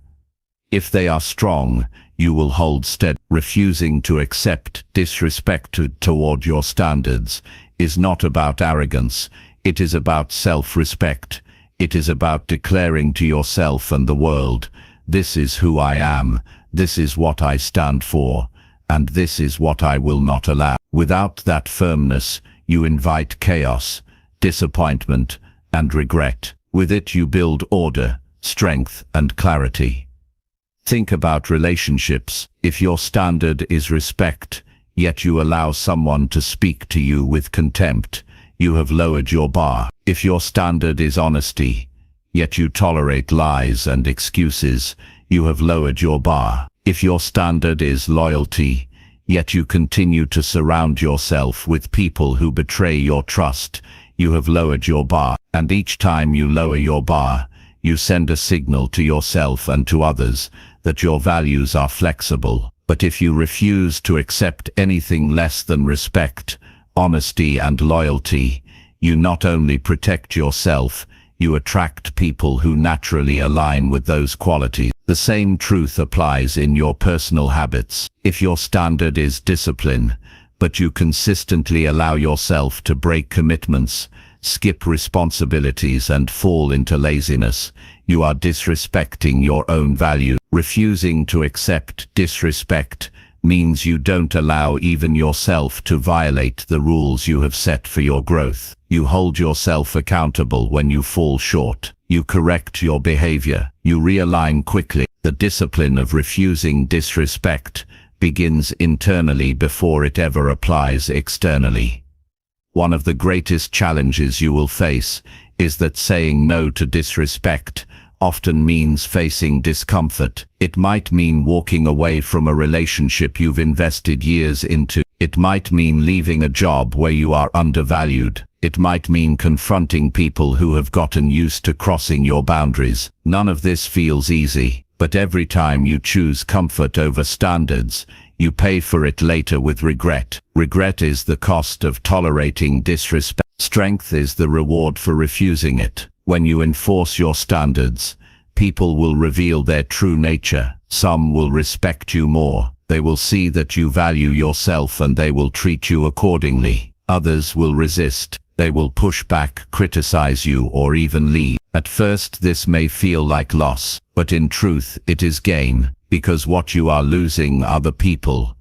If they are strong, you will hold steady. Refusing to accept disrespect toward your standards is not about arrogance. It is about self-respect. It is about declaring to yourself and the world, this is who I am, this is what I stand for, and this is what I will not allow. Without that firmness, you invite chaos, disappointment, and regret. With it you build order, strength, and clarity. Think about relationships. If your standard is respect, yet you allow someone to speak to you with contempt, you have lowered your bar. If your standard is honesty, yet you tolerate lies and excuses, you have lowered your bar. If your standard is loyalty, yet you continue to surround yourself with people who betray your trust, you have lowered your bar. And each time you lower your bar, you send a signal to yourself and to others that your values are flexible. But if you refuse to accept anything less than respect, honesty, and loyalty, you not only protect yourself, you attract people who naturally align with those qualities. The same truth applies in your personal habits. If your standard is discipline, but you consistently allow yourself to break commitments, skip responsibilities, and fall into laziness, you are disrespecting your own value. Refusing to accept disrespect means you don't allow even yourself to violate the rules you have set for your growth. You hold yourself accountable when you fall short. You correct your behavior. You realign quickly. The discipline of refusing disrespect begins internally before it ever applies externally. One of the greatest challenges you will face is that saying no to disrespect often means facing discomfort. It might mean walking away from a relationship you've invested years into. It might mean leaving a job where you are undervalued. It might mean confronting people who have gotten used to crossing your boundaries. None of this feels easy, but every time you choose comfort over standards, you pay for it later with regret. Regret is the cost of tolerating disrespect. Strength is the reward for refusing it. When you enforce your standards, people will reveal their true nature. Some will respect you more. They will see that you value yourself and they will treat you accordingly. Others will resist. They will push back, criticize you, or even leave. At first this may feel like loss, but in truth it is gain, because what you are losing are the people,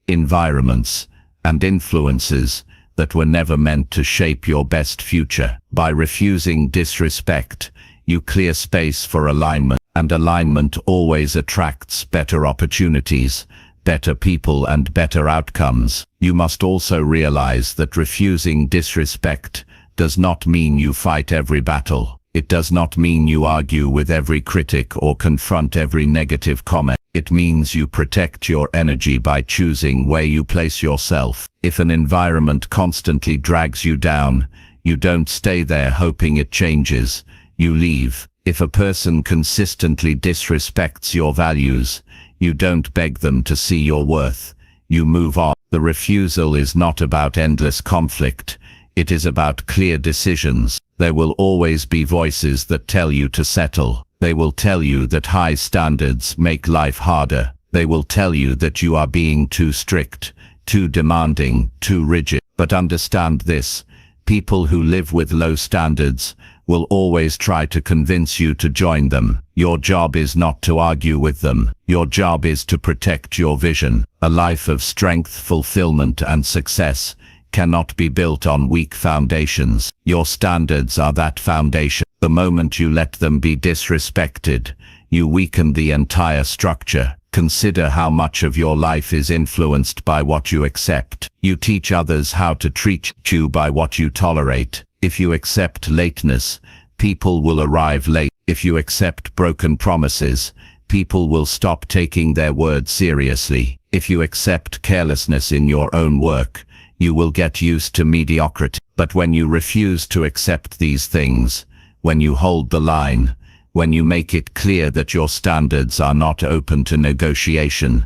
environments, and influences that were never meant to shape your best future. By refusing disrespect, you clear space for alignment, and alignment always attracts better opportunities, better people, and better outcomes. You must also realize that refusing disrespect does not mean you fight every battle. It does not mean you argue with every critic or confront every negative comment. It means you protect your energy by choosing where you place yourself. If an environment constantly drags you down, you don't stay there hoping it changes. You leave. If a person consistently disrespects your values, you don't beg them to see your worth. You move on. The refusal is not about endless conflict. It is about clear decisions. There will always be voices that tell you to settle. They will tell you that high standards make life harder. They will tell you that you are being too strict, too demanding, too rigid. But understand this: people who live with low standards will always try to convince you to join them. Your job is not to argue with them. Your job is to protect your vision. A life of strength, fulfillment, and success cannot be built on weak foundations. Your standards are that foundation. The moment you let them be disrespected, you weaken the entire structure. Consider how much of your life is influenced by what you accept. You teach others how to treat you by what you tolerate. If you accept lateness, people will arrive late. If you accept broken promises, people will stop taking their word seriously. If you accept carelessness in your own work, you will get used to mediocrity. But when you refuse to accept these things, when you hold the line, when you make it clear that your standards are not open to negotiation,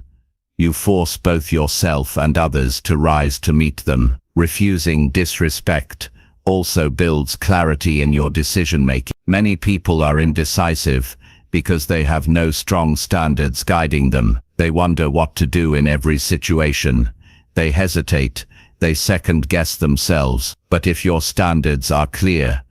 you force both yourself and others to rise to meet them. Refusing disrespect also builds clarity in your decision-making. Many people are indecisive because they have no strong standards guiding them. They wonder what to do in every situation. They hesitate. They second-guess themselves. But if your standards are clear,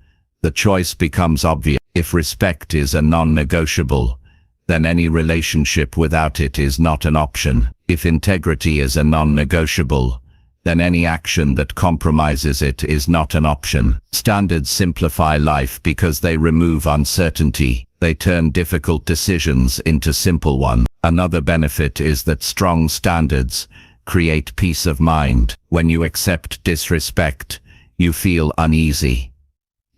the choice becomes obvious. If respect is a non-negotiable, then any relationship without it is not an option. If integrity is a non-negotiable, then any action that compromises it is not an option. Standards simplify life because they remove uncertainty. They turn difficult decisions into simple ones. Another benefit is that strong standards create peace of mind. When you accept disrespect, you feel uneasy.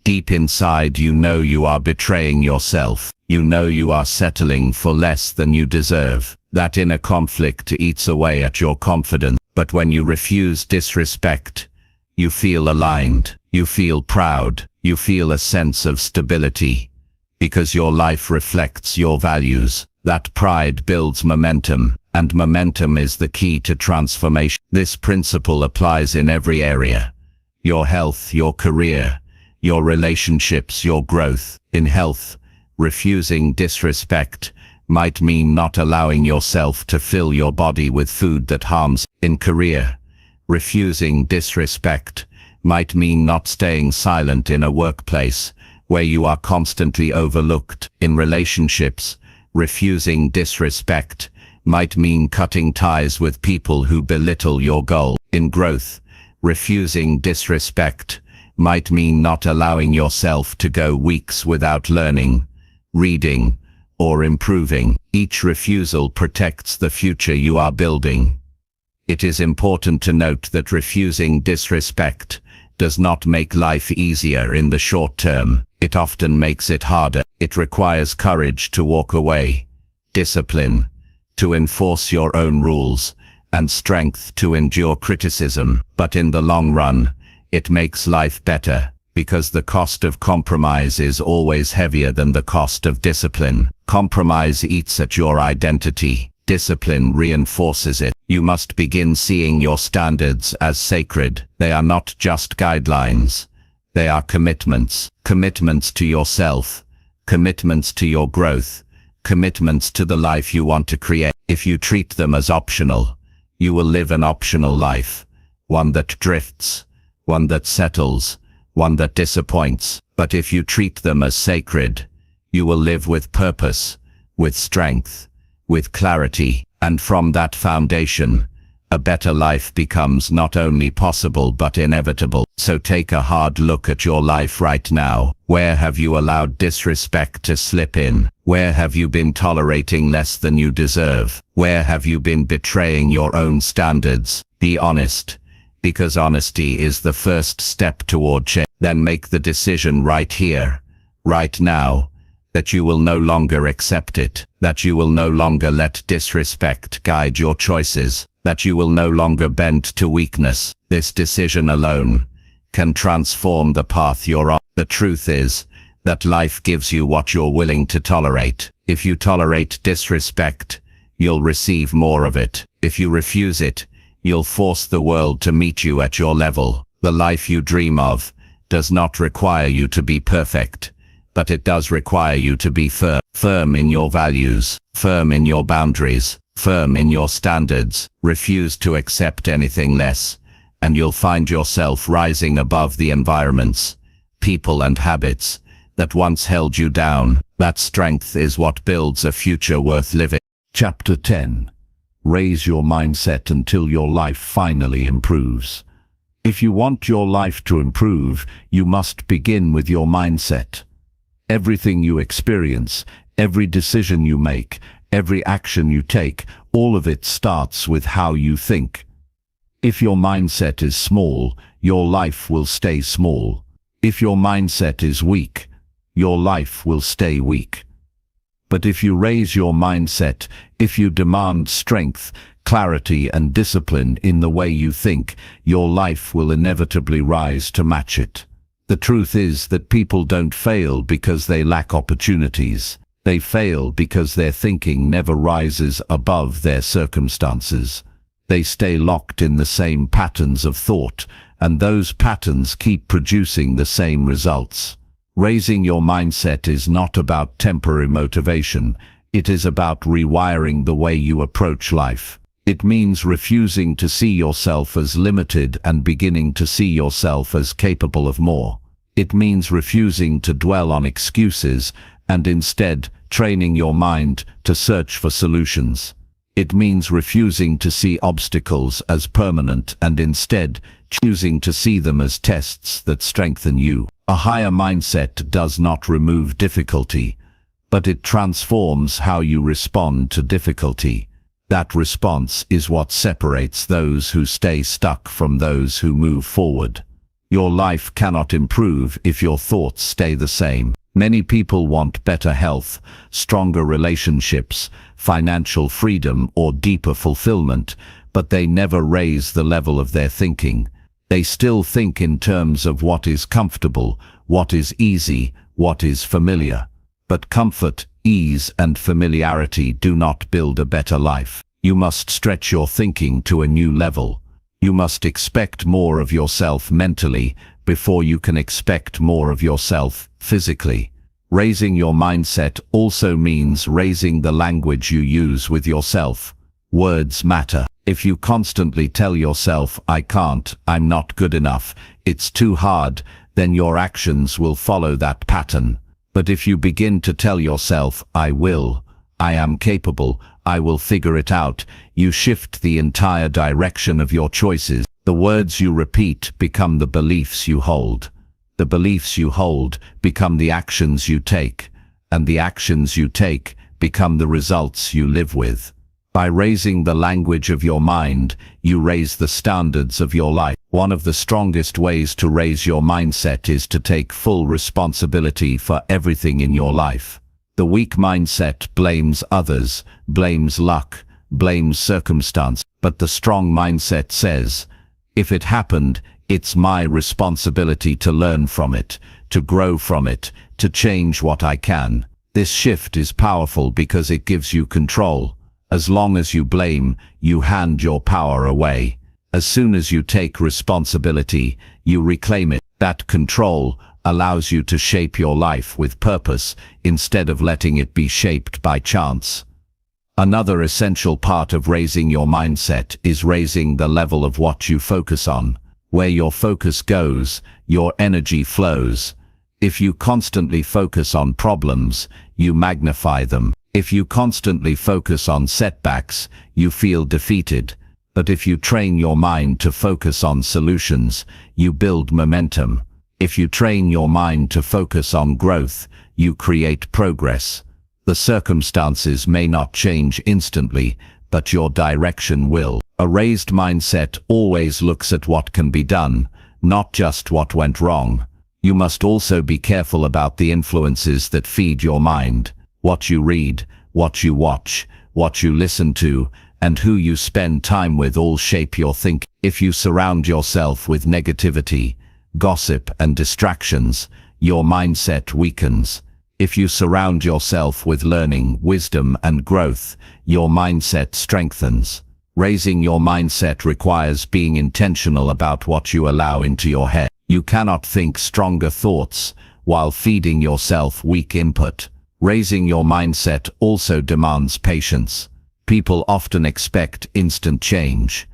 Deep inside, you know you are betraying yourself. You know you are settling for less than you deserve. That inner conflict eats away at your confidence. But when you refuse disrespect, you feel aligned. You feel proud. You feel a sense of stability, because your life reflects your values. That pride builds momentum, and momentum is the key to transformation. This principle applies in every area: your health, your career, your relationships, your growth. In health, refusing disrespect might mean not allowing yourself to fill your body with food that harms. In career, refusing disrespect might mean not staying silent in a workplace where you are constantly overlooked. In relationships, refusing disrespect might mean cutting ties with people who belittle your goal. In growth, refusing disrespect might mean not allowing yourself to go weeks without learning, reading, or improving. Each refusal protects the future you are building. It is important to note that refusing disrespect does not make life easier in the short term. It often makes it harder. It requires courage to walk away, discipline to enforce your own rules, and strength to endure criticism. But in the long run, it makes life better, because the cost of compromise is always heavier than the cost of discipline. Compromise eats at your identity. Discipline reinforces it. You must begin seeing your standards as sacred. They are not just guidelines. They are commitments. Commitments to yourself. Commitments to your growth. Commitments to the life you want to create. If you treat them as optional, you will live an optional life. One that drifts. One that settles. One that disappoints. But if you treat them as sacred, you will live with purpose, with strength, with clarity. And from that foundation, a better life becomes not only possible but inevitable. So take a hard look at your life right now. Where have you allowed disrespect to slip in? Where have you been tolerating less than you deserve? Where have you been betraying your own standards? Be honest, because honesty is the first step toward change. Then make the decision right here, right now, that you will no longer accept it, that you will no longer let disrespect guide your choices, that you will no longer bend to weakness. This decision alone can transform the path you're on. The truth is that life gives you what you're willing to tolerate. If you tolerate disrespect, you'll receive more of it. If you refuse it, you'll force the world to meet you at your level. The life you dream of does not require you to be perfect, but it does require you to be firm in your values, firm in your boundaries, firm in your standards. Refuse to accept anything less, and you'll find yourself rising above the environments, people and habits that once held you down. That strength is what builds a future worth living. Chapter 10. Raise your mindset until your life finally improves. If you want your life to improve, you must begin with your mindset. Everything you experience, every decision you make, every action you take, all of it starts with how you think. If your mindset is small, your life will stay small. If your mindset is weak, your life will stay weak. But if you raise your mindset, if you demand strength, clarity and discipline in the way you think, your life will inevitably rise to match it. The truth is that people don't fail because they lack opportunities. They fail because their thinking never rises above their circumstances. They stay locked in the same patterns of thought, and those patterns keep producing the same results. Raising your mindset is not about temporary motivation. It is about rewiring the way you approach life. It means refusing to see yourself as limited and beginning to see yourself as capable of more. It means refusing to dwell on excuses and instead training your mind to search for solutions. It means refusing to see obstacles as permanent and instead choosing to see them as tests that strengthen you. A higher mindset does not remove difficulty, but it transforms how you respond to difficulty. That response is what separates those who stay stuck from those who move forward. Your life cannot improve if your thoughts stay the same. Many people want better health, stronger relationships, financial freedom, or deeper fulfillment, but they never raise the level of their thinking. They still think in terms of what is comfortable, what is easy, what is familiar. But comfort, ease, and familiarity do not build a better life. You must stretch your thinking to a new level. You must expect more of yourself mentally before you can expect more of yourself physically. Raising your mindset also means raising the language you use with yourself. Words matter. If you constantly tell yourself, "I can't, I'm not good enough, it's too hard," then your actions will follow that pattern. But if you begin to tell yourself, "I will, I am capable, I will figure it out," you shift the entire direction of your choices. The words you repeat become the beliefs you hold. The beliefs you hold become the actions you take, and the actions you take become the results you live with. By raising the language of your mind, you raise the standards of your life. One of the strongest ways to raise your mindset is to take full responsibility for everything in your life. The weak mindset blames others, blames luck, blames circumstance, but the strong mindset says, "If it happened, it's my responsibility to learn from it, to grow from it, to change what I can." This shift is powerful because it gives you control. As long as you blame, you hand your power away. As soon as you take responsibility, you reclaim it. That control allows you to shape your life with purpose instead of letting it be shaped by chance. Another essential part of raising your mindset is raising the level of what you focus on. Where your focus goes, your energy flows. If you constantly focus on problems, you magnify them. If you constantly focus on setbacks, you feel defeated. But if you train your mind to focus on solutions, you build momentum. If you train your mind to focus on growth, you create progress. The circumstances may not change instantly, but your direction will. A raised mindset always looks at what can be done, not just what went wrong. You must also be careful about the influences that feed your mind. What you read, what you watch, what you listen to, and who you spend time with all shape your thinking. If you surround yourself with negativity, gossip, and distractions, your mindset weakens. If you surround yourself with learning, wisdom, and growth, your mindset strengthens. Raising your mindset requires being intentional about what you allow into your head. You cannot think stronger thoughts while feeding yourself weak input. Raising your mindset also demands patience. People often expect instant change.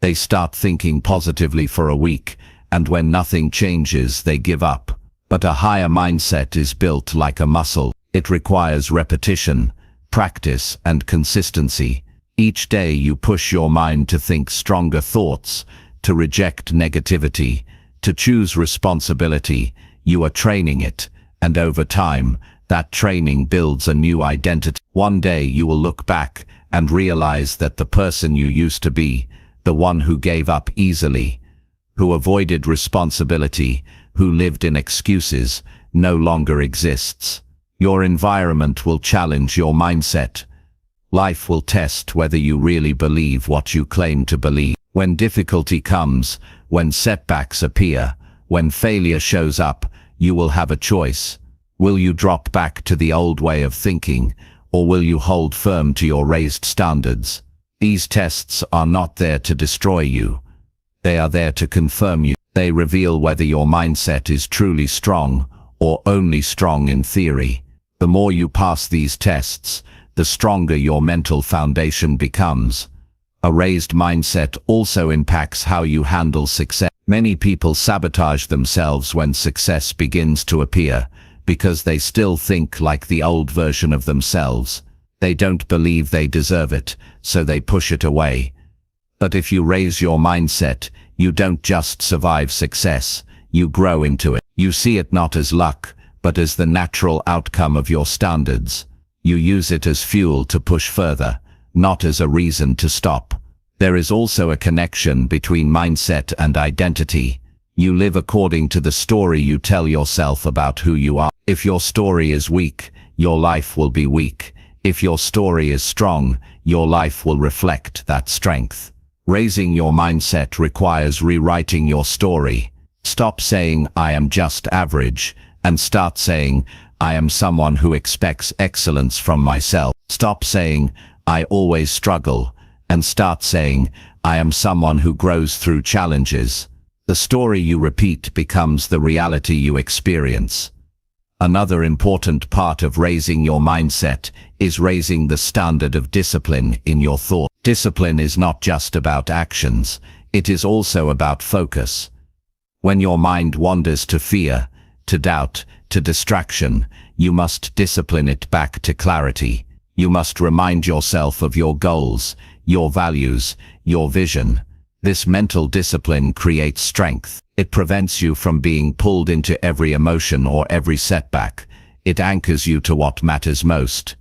They start thinking positively for a week, and when nothing changes, they give up. But a higher mindset is built like a muscle. It requires repetition, practice, and consistency. Each day you push your mind to think stronger thoughts, to reject negativity, to choose responsibility. You are training it, and over time, that training builds a new identity. One day you will look back and realize that the person you used to be, the one who gave up easily, who avoided responsibility, who lived in excuses, no longer exists. Your environment will challenge your mindset. Life will test whether you really believe what you claim to believe. When difficulty comes, when setbacks appear, when failure shows up, you will have a choice. Will you drop back to the old way of thinking, or will you hold firm to your raised standards? These tests are not there to destroy you. They are there to confirm you. They reveal whether your mindset is truly strong, or only strong in theory. The more you pass these tests, the stronger your mental foundation becomes. A raised mindset also impacts how you handle success. Many people sabotage themselves when success begins to appear, because they still think like the old version of themselves. They don't believe they deserve it, so they push it away. But if you raise your mindset, you don't just survive success, you grow into it. You see it not as luck, but as the natural outcome of your standards. You use it as fuel to push further, not as a reason to stop. There is also a connection between mindset and identity. You live according to the story you tell yourself about who you are. If your story is weak, your life will be weak. If your story is strong, your life will reflect that strength. Raising your mindset requires rewriting your story. Stop saying, "I am just average," and start saying, "I am someone who expects excellence from myself." Stop saying, "I always struggle," and start saying, "I am someone who grows through challenges." The story you repeat becomes the reality you experience. Another important part of raising your mindset is raising the standard of discipline in your thought. Discipline is not just about actions, it is also about focus. When your mind wanders to fear, to doubt, to distraction, you must discipline it back to clarity. You must remind yourself of your goals, your values, your vision. This mental discipline creates strength. It prevents you from being pulled into every emotion or every setback. It anchors you to what matters most.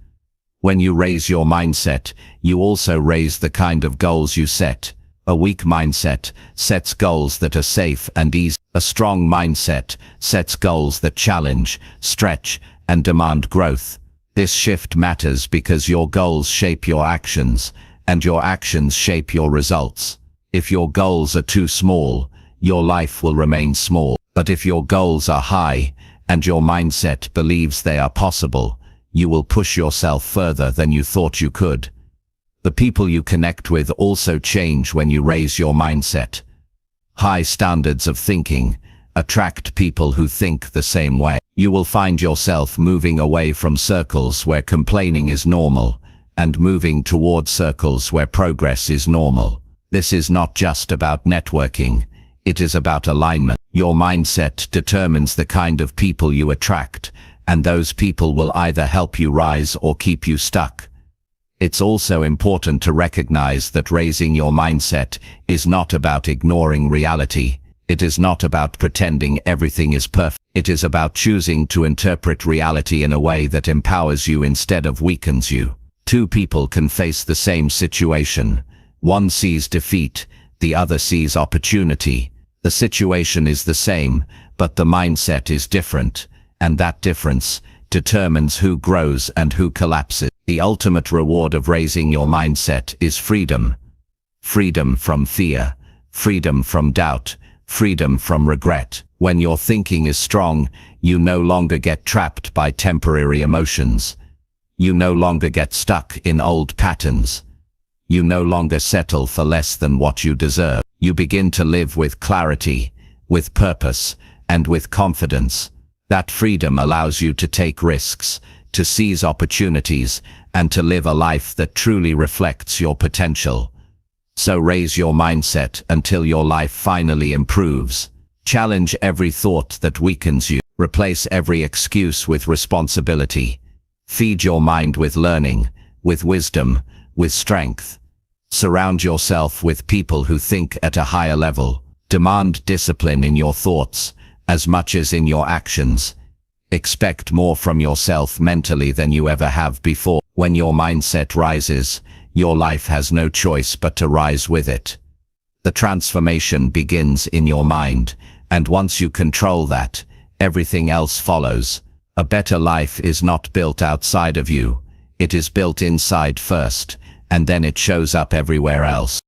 When you raise your mindset, you also raise the kind of goals you set. A weak mindset sets goals that are safe and easy. A strong mindset sets goals that challenge, stretch, and demand growth. This shift matters because your goals shape your actions, and your actions shape your results. If your goals are too small, your life will remain small. But if your goals are high, and your mindset believes they are possible, you will push yourself further than you thought you could. The people you connect with also change when you raise your mindset. High standards of thinking attract people who think the same way. You will find yourself moving away from circles where complaining is normal, and moving toward circles where progress is normal. This is not just about networking, it is about alignment. Your mindset determines the kind of people you attract, and those people will either help you rise or keep you stuck. It's also important to recognize that raising your mindset is not about ignoring reality. It is not about pretending everything is perfect. It is about choosing to interpret reality in a way that empowers you instead of weakens you. Two people can face the same situation. One sees defeat, the other sees opportunity. The situation is the same, but the mindset is different, and that difference determines who grows and who collapses. The ultimate reward of raising your mindset is freedom. Freedom from fear, freedom from doubt, freedom from regret. When your thinking is strong, you no longer get trapped by temporary emotions. You no longer get stuck in old patterns. You no longer settle for less than what you deserve. You begin to live with clarity, with purpose, and with confidence. That freedom allows you to take risks, to seize opportunities, and to live a life that truly reflects your potential. So raise your mindset until your life finally improves. Challenge every thought that weakens you. Replace every excuse with responsibility. Feed your mind with learning, with wisdom, with strength. Surround yourself with people who think at a higher level. Demand discipline in your thoughts, as much as in your actions. Expect more from yourself mentally than you ever have before. When your mindset rises, your life has no choice but to rise with it. The transformation begins in your mind, and once you control that, everything else follows. A better life is not built outside of you. It is built inside first, and then it shows up everywhere else.